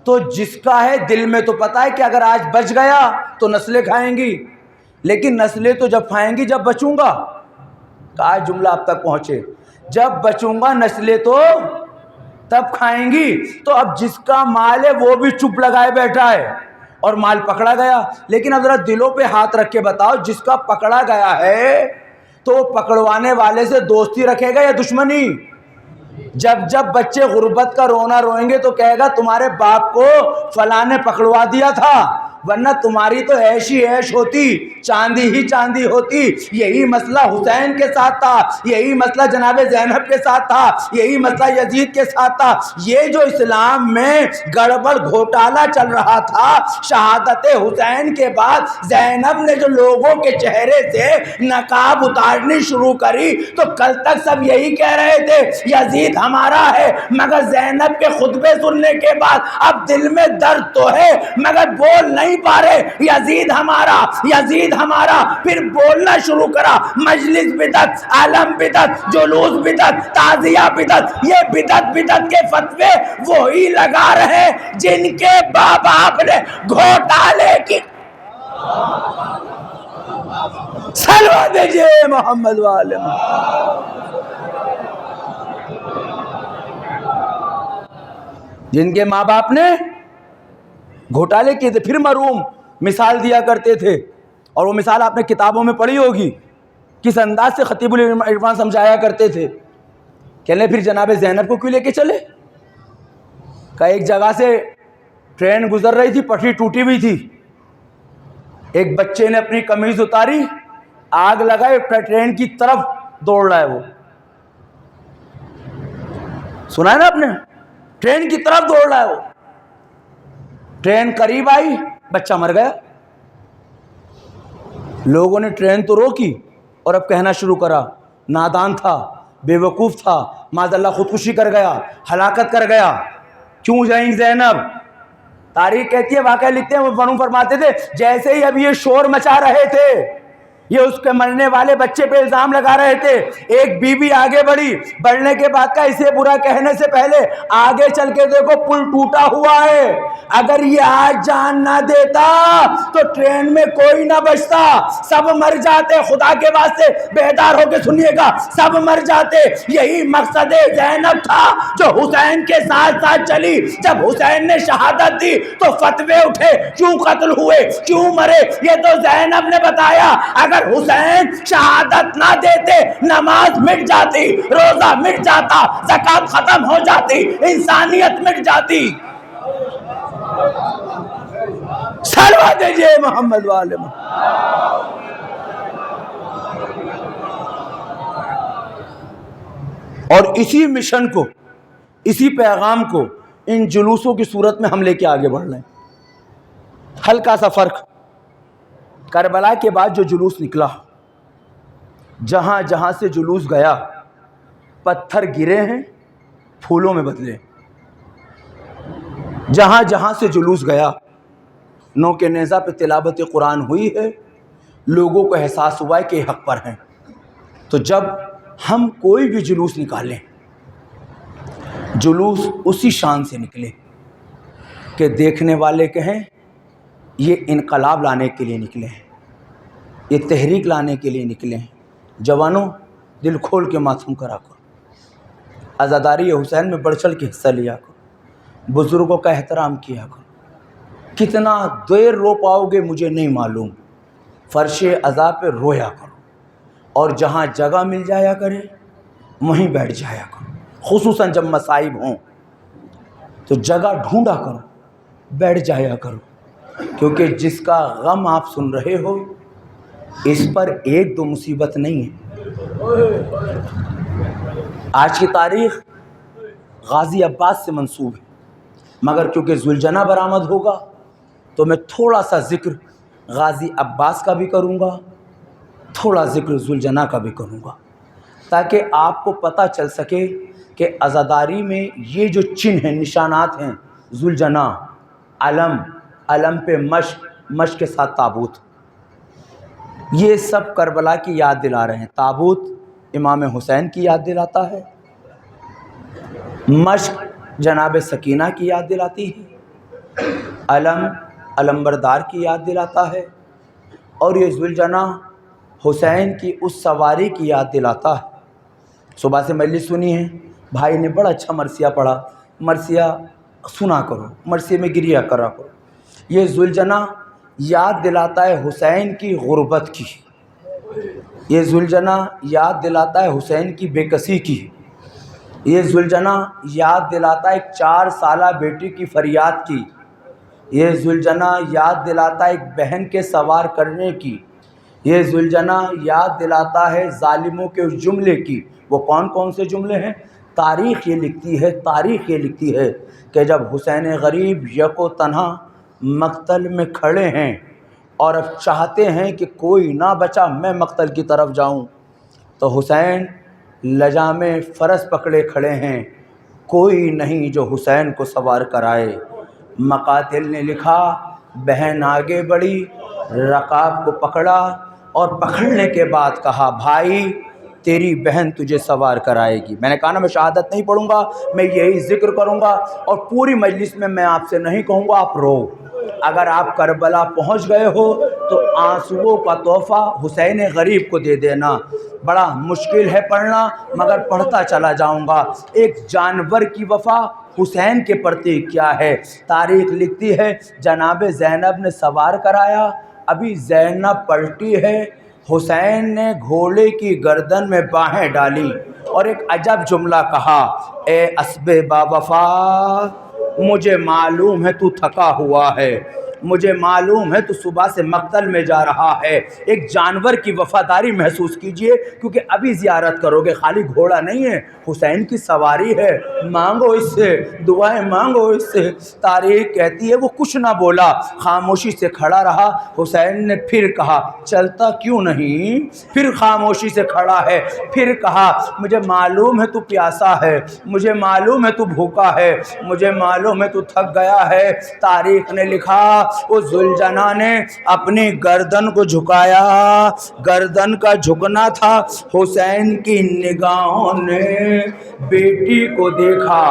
تو جس کا ہے دل میں تو پتا ہے کہ اگر آج بچ گیا تو نسلیں کھائیں گی، لیکن نسلیں تو جب کھائیں گی جب بچوں گا۔ کہا جملہ آپ تک پہنچے، جب بچوں گا نسلیں تو تب کھائیں گی۔ تو اب جس کا مال ہے وہ بھی چپ لگائے بیٹھا ہے اور مال پکڑا گیا۔ لیکن اب ذرا دلوں پہ ہاتھ رکھ کے بتاؤ، جس کا پکڑا گیا ہے تو پکڑوانے والے سے دوستی رکھے گا یا دشمنی؟ جب بچے غربت کا رونا روئیں گے تو کہے گا تمہارے باپ کو فلاں نے پکڑوا دیا تھا، ورنہ تمہاری تو عیش ہی عیش ہوتی، چاندی ہی چاندی ہوتی۔ یہی مسئلہ حسین کے ساتھ تھا، یہی مسئلہ جناب زینب کے ساتھ تھا، یہی مسئلہ یزید کے ساتھ تھا۔ یہ جو اسلام میں گڑبڑ گھوٹالہ چل رہا تھا، شہادت حسین کے بعد زینب نے جو لوگوں کے چہرے سے نقاب اتارنی شروع کری تو کل تک سب یہی کہہ رہے تھے یزید ہمارا ہے، مگر زینب کے خطبے سننے کے بعد اب دل میں درد تو ہے مگر بول نہیں پا رہے یزید ہمارا، یزید ہمارا۔ پھر بولنا شروع کرا مجلس بدعت، عالم بدعت، جلوس بدعت، تعزیہ بدعت۔ یہ بدعت کے فتوے وہی لگا رہے جن کے باپ آپ نے گھوٹالے کی سلوات دیجئے محمد والے جن کے ماں باپ نے گھوٹالے کیے تھے۔ پھر مرحوم مثال دیا کرتے تھے، اور وہ مثال آپ نے کتابوں میں پڑھی ہوگی، کس انداز سے خطیب العرفان سمجھایا کرتے تھے۔ کہنے پھر جناب زینب کو کیوں لے کے چلے؟ کہ ایک جگہ سے ٹرین گزر رہی تھی، پٹری ٹوٹی ہوئی تھی، ایک بچے نے اپنی قمیض اتاری، آگ لگائے، ٹرین کی طرف دوڑ رہا ہے، وہ سنا ہے نا آپ نے؟ ٹرین کی طرف دوڑ رہا ہے وہ، ٹرین قریب آئی، بچہ مر گیا۔ لوگوں نے ٹرین تو روکی اور اب کہنا شروع کرا نادان تھا، بے وقوف تھا، معاذ اللہ خودکشی کر گیا، ہلاکت کر گیا۔ کیوں جائیں زینب؟ تاریخ کہتی ہے، واقعہ لکھتے ہیں، وہ بنو فرماتے تھے جیسے ہی اب یہ شور مچا رہے تھے، یہ اس کے مرنے والے بچے پہ الزام لگا رہے تھے، ایک بی بی آگے بڑھی، بڑھنے کے بعد کا اسے برا کہنے سے پہلے آگے چل کے دیکھو پل ٹوٹا ہوا ہے، اگر یہ آج جان نہ دیتا تو ٹرین میں کوئی نہ بچتا، سب مر جاتے۔ خدا کے واسطے بیدار ہو کے سنیے گا، سب مر جاتے۔ یہی مقصد زینب تھا جو حسین کے ساتھ ساتھ چلی۔ جب حسین نے شہادت دی تو فتوے اٹھے، کیوں قتل ہوئے، کیوں مرے؟ یہ تو زینب نے بتایا۔ اگر حسین شہادت نہ دیتے نماز مٹ جاتی، روزہ مٹ جاتا، زکات ختم ہو جاتی، انسانیت مٹ جاتی۔ صلوات دیجئے محمد والے اور اسی مشن کو، اسی پیغام کو ان جلوسوں کی صورت میں ہم لے کے آگے بڑھ رہے ہیں۔ ہلکا سا فرق، کربلا کے بعد جو جلوس نکلا، جہاں جہاں سے جلوس گیا پتھر گرے ہیں، پھولوں میں بدلے۔ جہاں جہاں سے جلوس گیا نو کے نیزہ پہ تلاوت قرآن ہوئی ہے، لوگوں کو احساس ہوا ہے کہ حق پر ہیں۔ تو جب ہم کوئی بھی جلوس نکالیں، جلوس اسی شان سے نکلے کہ دیکھنے والے کہیں یہ انقلاب لانے کے لیے نکلے ہیں، یہ تحریک لانے کے لیے نکلے ہیں۔ جوانوں، دل کھول کے ماتم کرا کرو، عزاداری حسین میں بڑھ چڑھ کے حصہ لیا کرو، بزرگوں کا احترام کیا کرو۔ کتنا دیر رو پاؤ گے مجھے نہیں معلوم، فرش عزا پہ رویا کرو، اور جہاں جگہ مل جایا کرے وہیں بیٹھ جایا کرو، خصوصاً جب مصائب ہوں تو جگہ ڈھونڈا کرو، بیٹھ جایا کرو، کیونکہ جس کا غم آپ سن رہے ہو اس پر ایک دو مصیبت نہیں ہے۔ آج کی تاریخ غازی عباس سے منسوب ہے، مگر کیونکہ ذوالجناح برآمد ہوگا تو میں تھوڑا سا ذکر غازی عباس کا بھی کروں گا، تھوڑا ذکر ذوالجناح کا بھی کروں گا، تاکہ آپ کو پتہ چل سکے کہ عزاداری میں یہ جو چنہ ہیں، نشانات ہیں، ذوالجناح، علم پہ مشق کے ساتھ تابوت، یہ سب کربلا کی یاد دلا رہے ہیں۔ تابوت امام حسین کی یاد دلاتا ہے، مشق جناب سکینہ کی یاد دلاتی ہے، علمبردار کی یاد دلاتا ہے، اور یہ ذوالجناح حسین کی اس سواری کی یاد دلاتا ہے۔ صبح سے مجلس سنی ہے، بھائی نے بڑا اچھا مرثیہ پڑھا، مرثیہ سنا کرو، مرثیے میں گریا کرا کرو۔ یہ ذوالجناح یاد دلاتا ہے حسین کی غربت کی، یہ ذوالجناح یاد دلاتا ہے حسین کی بے کسی کی، یہ ذوالجناح یاد دلاتا ہے ایک 4 سالہ بیٹی کی فریاد کی، یہ ذوالجناح یاد دلاتا ہے ایک بہن کے سوار کرنے کی، یہ ذوالجناح یاد دلاتا ہے ظالموں کے اس جملے کی۔ وہ کون کون سے جملے ہیں؟ تاریخ یہ لکھتی ہے کہ جب حسین غریب یک و تنہا مقتل میں کھڑے ہیں اور اب چاہتے ہیں کہ کوئی نہ بچا، میں مقتل کی طرف جاؤں، تو حسین لجام فرس پکڑے کھڑے ہیں، کوئی نہیں جو حسین کو سوار کرائے۔ مقاتل نے لکھا، بہن آگے بڑھی، رکاب کو پکڑا اور پکڑنے کے بعد کہا، بھائی تیری بہن تجھے سوار کرائے گی۔ میں نے کہا نا میں شہادت نہیں پڑھوں گا، میں یہی ذکر کروں گا، اور پوری مجلس میں آپ سے نہیں کہوں گا آپ رو۔ اگر آپ کربلا پہنچ گئے ہو تو آنسوؤں کا تحفہ حسین غریب کو دے دینا۔ بڑا مشکل ہے پڑھنا، مگر پڑھتا چلا جاؤں گا۔ ایک جانور کی وفا حسین کے پرتی کیا ہے؟ تاریخ لکھتی ہے جناب زینب نے سوار کرایا، ابھی زینب پلٹی ہے، حسین نے گھوڑے کی گردن میں باہیں ڈالی اور ایک عجب جملہ کہا، اے اسب با وفا مجھے معلوم ہے تو تھکا ہوا ہے، مجھے معلوم ہے تو صبح سے مقتل میں جا رہا ہے، ایک جانور کی وفاداری محسوس کیجئے، کیونکہ ابھی زیارت کرو گے، خالی گھوڑا نہیں ہے، حسین کی سواری ہے، مانگو اس سے، دعائیں مانگو اس سے۔ تاریخ کہتی ہے وہ کچھ نہ بولا، خاموشی سے کھڑا رہا۔ حسین نے پھر کہا، چلتا کیوں نہیں؟ پھر خاموشی سے کھڑا ہے، پھر کہا، مجھے معلوم ہے تو پیاسا ہے، مجھے معلوم ہے تو بھوکا ہے، مجھے معلوم ہے تو تھک گیا ہے۔ تاریخ نے لکھا اس ذوالجناح نے اپنی گردن کو جھکایا، گردن کا جھکنا تھا، حسین کی نگاہوں نے بیٹی کو دیکھا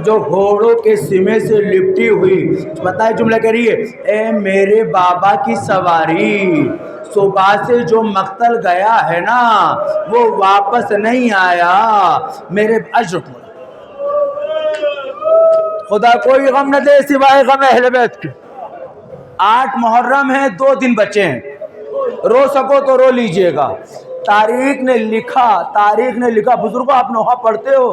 جو گھوڑوں کے سمے سے لپٹی ہوئی، بتائے جملہ کہہ رہی ہے، اے میرے بابا کی سواری، صبح سے جو مقتل گیا ہے نا وہ واپس نہیں آیا، میرے اجر کو خدا کوئی غم نہ دے سوائے غم اہل بیت کے۔ 8 محرم ہے، 2 دن بچے ہیں، رو سکو تو رو لیجئے گا۔ تاریخ نے لکھا، بزرگوں آپ نوحہ پڑھتے ہو،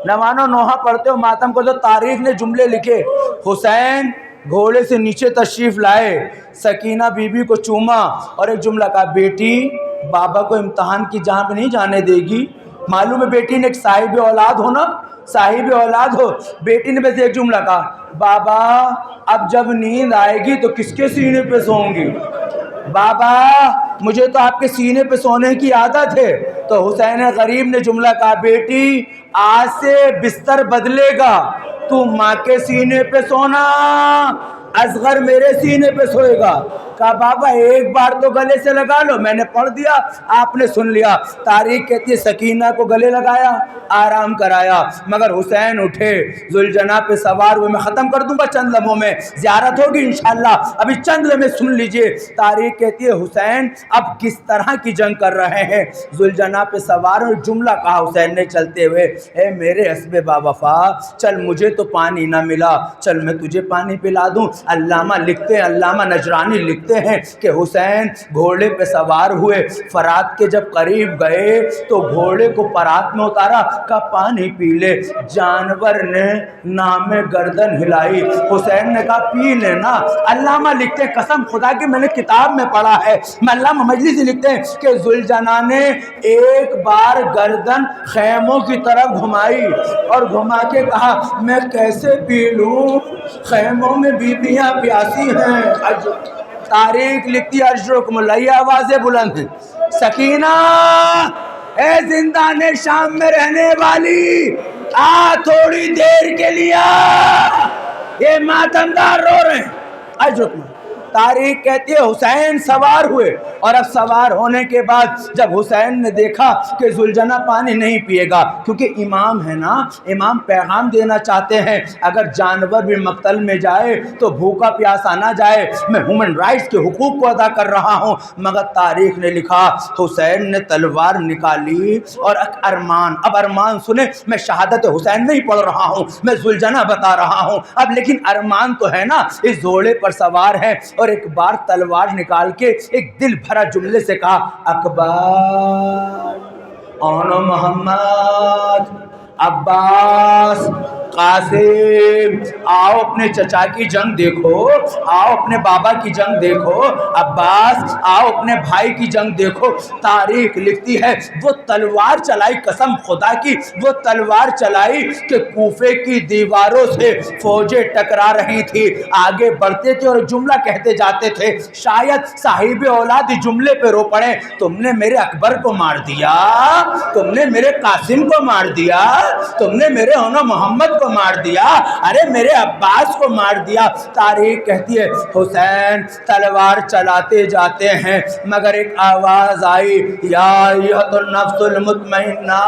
نوانو نوحہ پڑھتے ہو، ماتم کو جو تاریخ نے جملے لکھے، حسین گھوڑے سے نیچے تشریف لائے، سکینہ بی بی کو چوما اور ایک جملہ کہا، بیٹی بابا کو امتحان کی جہاں پہ نہیں جانے دے گی۔ معلوم ہے بیٹی نے ایک صاحب اولاد ہو نا، صاحب اولاد ہو، بیٹی نے بس ایک جملہ کہا، بابا اب جب نیند آئے گی تو کس کے سینے پہ سوؤں گی؟ بابا مجھے تو آپ کے سینے پہ سونے کی عادت ہے۔ تو حسین غریب نے جملہ کہا، بیٹی آج سے بستر بدلے گا، تو ماں کے سینے پہ سونا، اصغر میرے سینے پہ سوئے گا۔ کہا بابا ایک بار تو گلے سے لگا لو، میں نے پڑھ دیا، آپ نے سن لیا۔ تاریخ کہتی ہے سکینہ کو گلے لگایا، آرام کرایا، مگر حسین اٹھے، ذوالجناح پہ سوار ہوئے۔ میں ختم کر دوں گا چند لمحوں میں، زیارت ہوگی انشاءاللہ، ابھی چند لمحے سن لیجئے۔ تاریخ کہتی ہے حسین اب کس طرح کی جنگ کر رہے ہیں، ذوالجناح پہ سوار اور جملہ کہا حسین نے چلتے ہوئے، اے میرے حسب باوفا، چل مجھے تو پانی نہ ملا، چل میں تجھے پانی پلا دوں۔ علامہ لکھتے ہیں، علامہ نجرانی لکھتے ہیں کہ حسین گھوڑے پہ سوار ہوئے، فرات کے جب قریب گئے تو گھوڑے کو فرات میں اتارا، کہا پانی پی لے۔ جانور نے نام گردن ہلائی، حسین نے کہا پی لینا۔ علامہ لکھتے ہیں، قسم خدا کی میں نے کتاب میں پڑھا ہے، میں علامہ مجلسی لکھتے ہیں کہ ذوالجناح نے ایک بار گردن خیموں کی طرف گھمائی اور گھما کے کہا میں کیسے پی لوں، خیموں میں بیویاں پیاسی ہیں۔ تاریخ لکھتی ہے ارجوکم اللہ، یہ آوازیں بلند ہیں، سکینہ اے زندان شام میں رہنے والی آ تھوڑی دیر کے لیے، یہ ماتمدار رو رہے ہیں۔ ارجوکم تاریخ کہتی ہے حسین سوار ہوئے، اور اب سوار ہونے کے بعد جب حسین نے دیکھا کہ ذوالجناح پانی نہیں پیے گا، کیونکہ امام ہے نا، امام پیغام دینا چاہتے ہیں اگر جانور بھی مقتل میں جائے تو بھوکا پیاسا نہ جائے، میں ہیومن رائٹس کے حقوق کو ادا کر رہا ہوں۔ مگر تاریخ نے لکھا حسین نے تلوار نکالی اور ارمان، اب ارمان سنیں، میں شہادت حسین نہیں پڑھ رہا ہوں، میں ذوالجناح بتا رہا ہوں اب، لیکن ارمان تو ہے نا، اس گھوڑے پر سوار ہے اور ایک بار تلوار نکال کے ایک دل بھرا جملے سے کہا اکبر، اونو محمد، عباس، قاسم، آؤ اپنے چچا کی جنگ دیکھو، آؤ اپنے بابا کی جنگ دیکھو، عباس آؤ اپنے بھائی کی جنگ دیکھو۔ تاریخ لکھتی ہے وہ تلوار چلائی، قسم خدا کی وہ تلوار چلائی کہ کوفے کی دیواروں سے فوجیں ٹکرا رہی تھی، آگے بڑھتے تھے اور جملہ کہتے جاتے تھے، شاید صاحب اولاد جملے پہ رو پڑے، تم نے میرے اکبر کو مار دیا، تم نے میرے قاسم کو مار دیا، تم نے میرے ہونا محمد کو مار دیا، ارے میرے عباس کو مار دیا۔ تاریخ کہتی ہے حسین تلوار چلاتے جاتے ہیں، مگر ایک آواز آئی، یا ایھا النفس المطمئنہ۔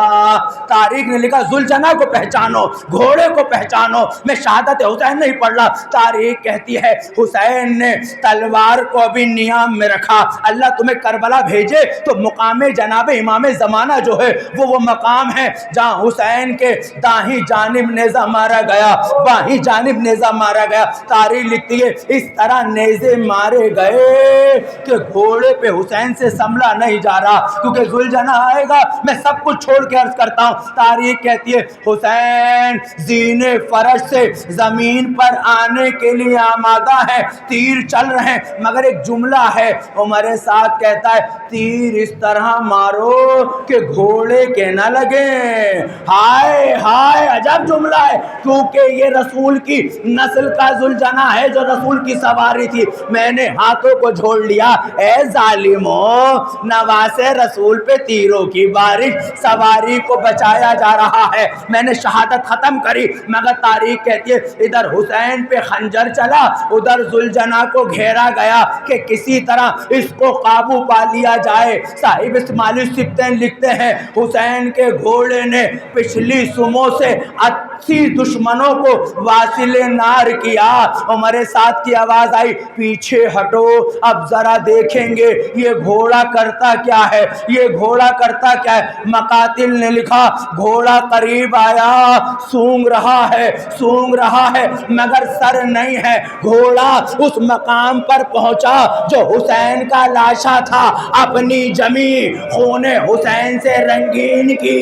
تاریخ نے لکھا ذوالجناح کو پہچانو، گھوڑے کو پہچانو، میں شہادت حسین نہیں پڑھ رہا۔ تاریخ کہتی ہے حسین نے تلوار کو ابھی نیام میں رکھا، اللہ تمہیں کربلا بھیجے تو مقام جناب امام زمانہ جو ہے وہ مقام ہے جہاں حسین کے دائیں جانب نیزہ مارا گیا، بائیں جانب نیزہ مارا گیا۔ تاریخ لکھتی ہے اس طرح نیزے مارے گئے کہ گھوڑے پہ حسین سے سنبھلا نہیں جا رہا، کیونکہ ذوالجناح آئے گا، میں سب کچھ چھوڑ کے عرض کرتا ہوں۔ تاریخ کہتی ہے حسین زین فرش سے زمین پر آنے کے لیے آمادہ ہے، تیر چل رہے ہیں، مگر ایک جملہ ہے، عمر سعد کہتا ہے تیر اس طرح مارو کہ گھوڑے کے نہ لگیں۔ ہائے ہائے عجب جملہ ہے، کیونکہ یہ رسول کی نسل کا ذوالجناح ہے جو رسول کی سواری تھی۔ میں نے ہاتھوں کو جھوڑ لیا، اے ظالموں، نواسے رسول پہ تیروں کی بارش، سواری کو بچایا جا رہا ہے۔ میں نے شہادت ختم کری، مگر تاریخ کہتی ہے ادھر حسین پہ خنجر چلا، ادھر ذوالجناح کو گھیرا گیا کہ کسی طرح اس کو قابو پا لیا جائے۔ صاحب اسماعیلی سبتیں لکھتے ہیں حسین کے گھوڑے نے پچھلی سموں سے 80 دشمنوں کو واصل نار کیا۔ عمر سعد کی آواز آئی پیچھے ہٹو، اب ذرا دیکھیں گے یہ گھوڑا کرتا کیا ہے، یہ گھوڑا کرتا کیا ہے۔ مقاتل نے لکھا گھوڑا قریب آیا، سونگ رہا ہے، سونگ رہا ہے، مگر سر نہیں ہے۔ گھوڑا اس مقام پر پہنچا جو حسین کا لاشا تھا، اپنی جمی خون حسین سے رنگین کی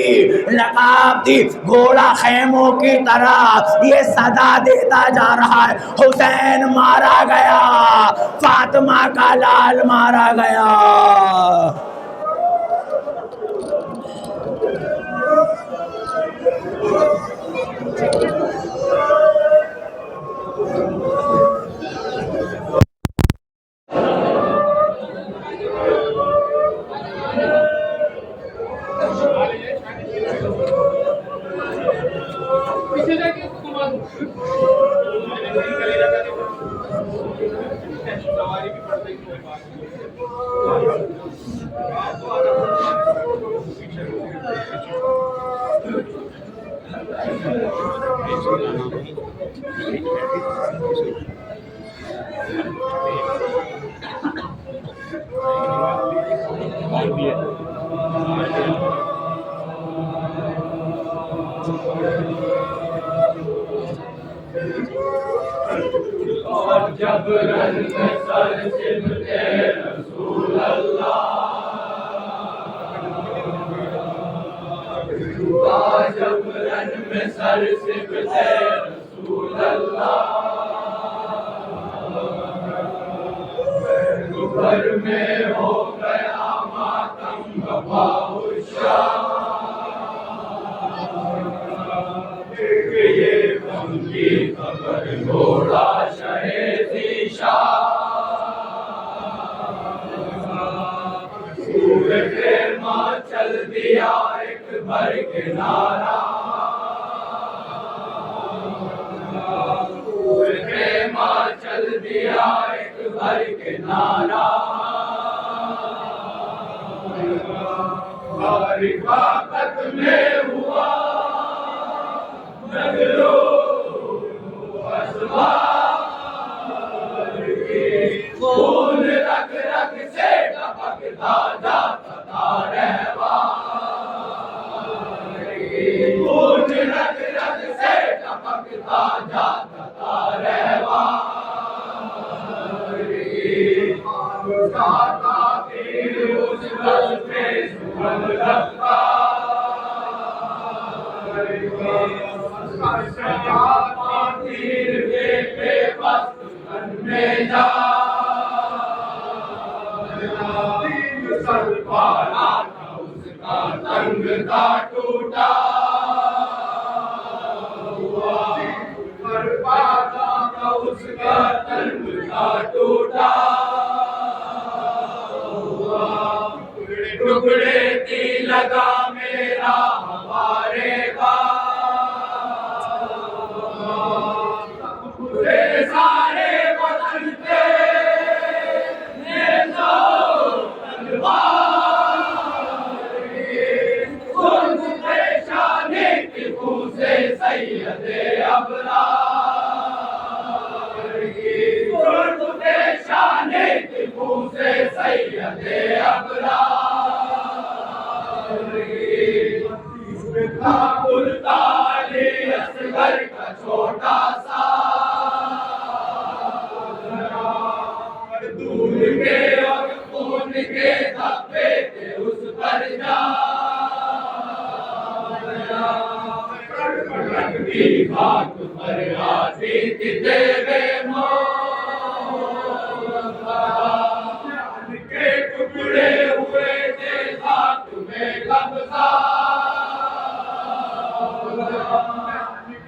لقاب دی، گھوڑا خیموں کی طرح یہ صدا دیتا جا رہا ہے، حسین مارا گیا، فاطمہ کا لال مارا گیا۔ اور جب رن میں سر سمٹے رسول اللہ، جب رن میں سر سمٹے رسول اللہ، دوپہر میں ہو گیا ماتم بپا شاہ، یہ غم کی خبر گھوڑا شہزی شاہ، سورج ماں چل دیا ایک بھر کنارہ، سورج ماں چل دیا ایک بھر کنارہ، رفاقت میں ہوا خون رگ رگ سے ٹپکتا جاتا تھا رہوان، خون رگ رگ سے ٹپکتا جاتا تھا رہوان، جاتا تیر اس گل پہ سگندھ رکھتا، تیر کے بے بس تن میں جا، تین سر پارا تھا اس کا تنگ تھا ٹوٹا ہوا، سر پارا تھا اس کا تنگ تھا ٹوٹا ہوا، ٹکڑے کی لگا میرا ہمارے کا، سارے وطن پہ نیزہ تلوار، خود پیشانی کی خون سے سید ابرار، خود پیشانی کی خون سے سید ابرار، کھلتا علی اصغر کا چھوٹا سا، دودھ کے اور خون کے دھبے تھے اس پر جا، کی بات پر آتی تھی تیرے موت، کے ٹکڑے ہوئے تھے خاک میں قبضہ،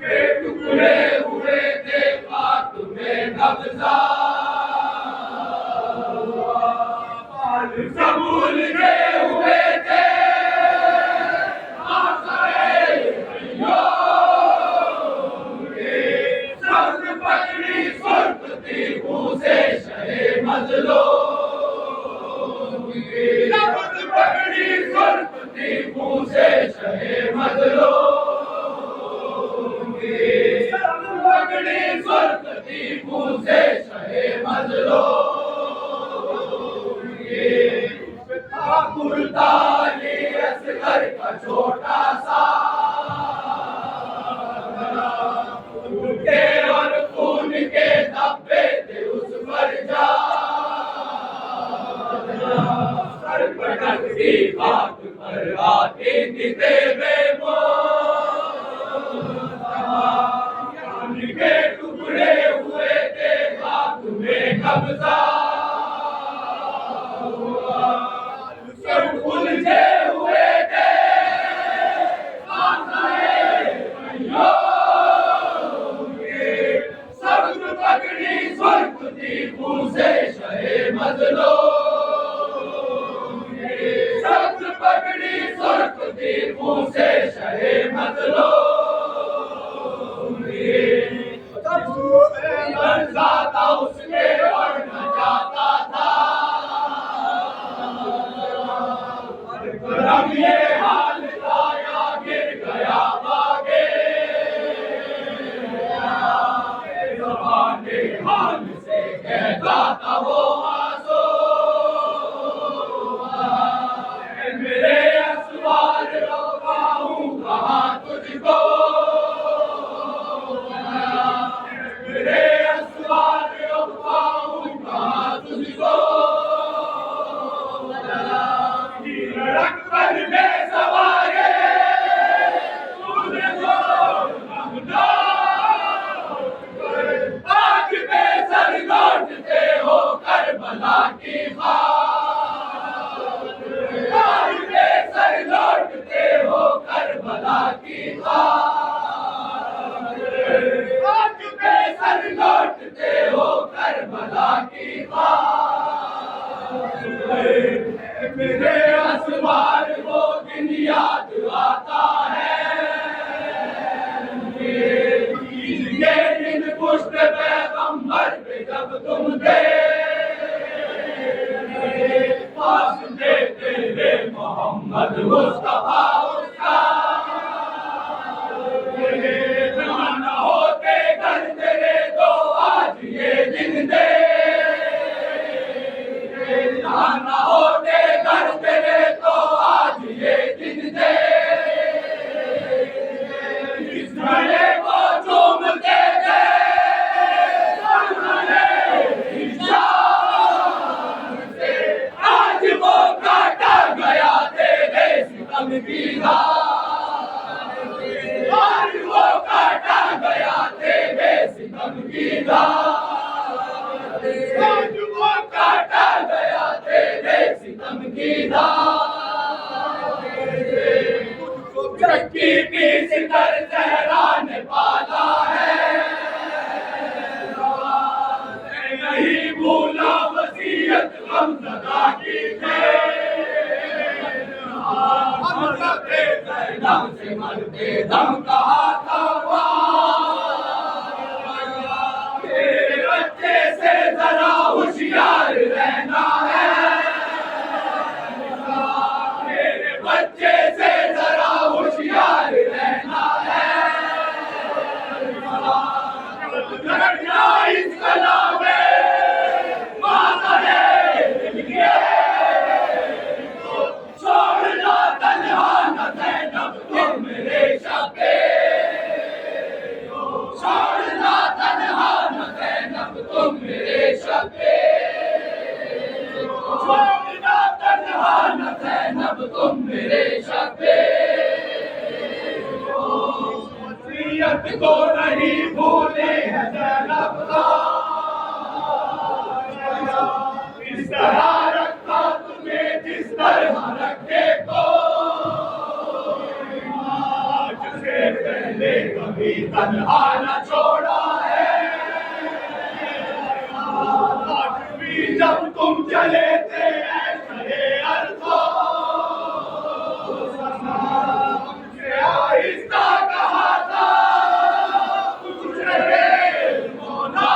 کے ٹکڑے ہوئے تھے خاک میں قبضہ، سبول کے ہوئے تھے آسائے حیوں کے، سبز پگڑی سرخ تھی خون سے شہ مظلوم کی، سبز پگڑی سرخ تھی خون سے شہ مظلوم کی، سبز پگڑی سرخ تھی خون سے شہ مظلوم، کھلتا علی اصغر کا چھوٹا سا، خون کے اور خون کے دھبے تھے اس پر جا، سر پٹکتی خاک پر آتی تھی تیرے موت، جان کے ٹکڑے ہوئے تھے خاک میں قبضہ، الجھے ہوئے تھے آسائے حیوں کے، سبز پگڑی سرخ تھی خون سے شہ مظلوم کے، سبز پگڑی سرخ تھی خون سے شہ مظلوم کے، لرزا تھا اس کو نہیں بھولے ہیں زینب کا، اس طرح رکھا تمہیں جس طرح رکھے کو، آج سے پہلے کبھی تنہا نہ چھوڑا ہے، آج بھی جب تم چلے تھے ایسے ارضوں، آہستہ کہا تھا کچھ رہے مولا،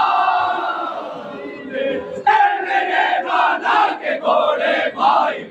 میرے دادا کے گھوڑے بھائی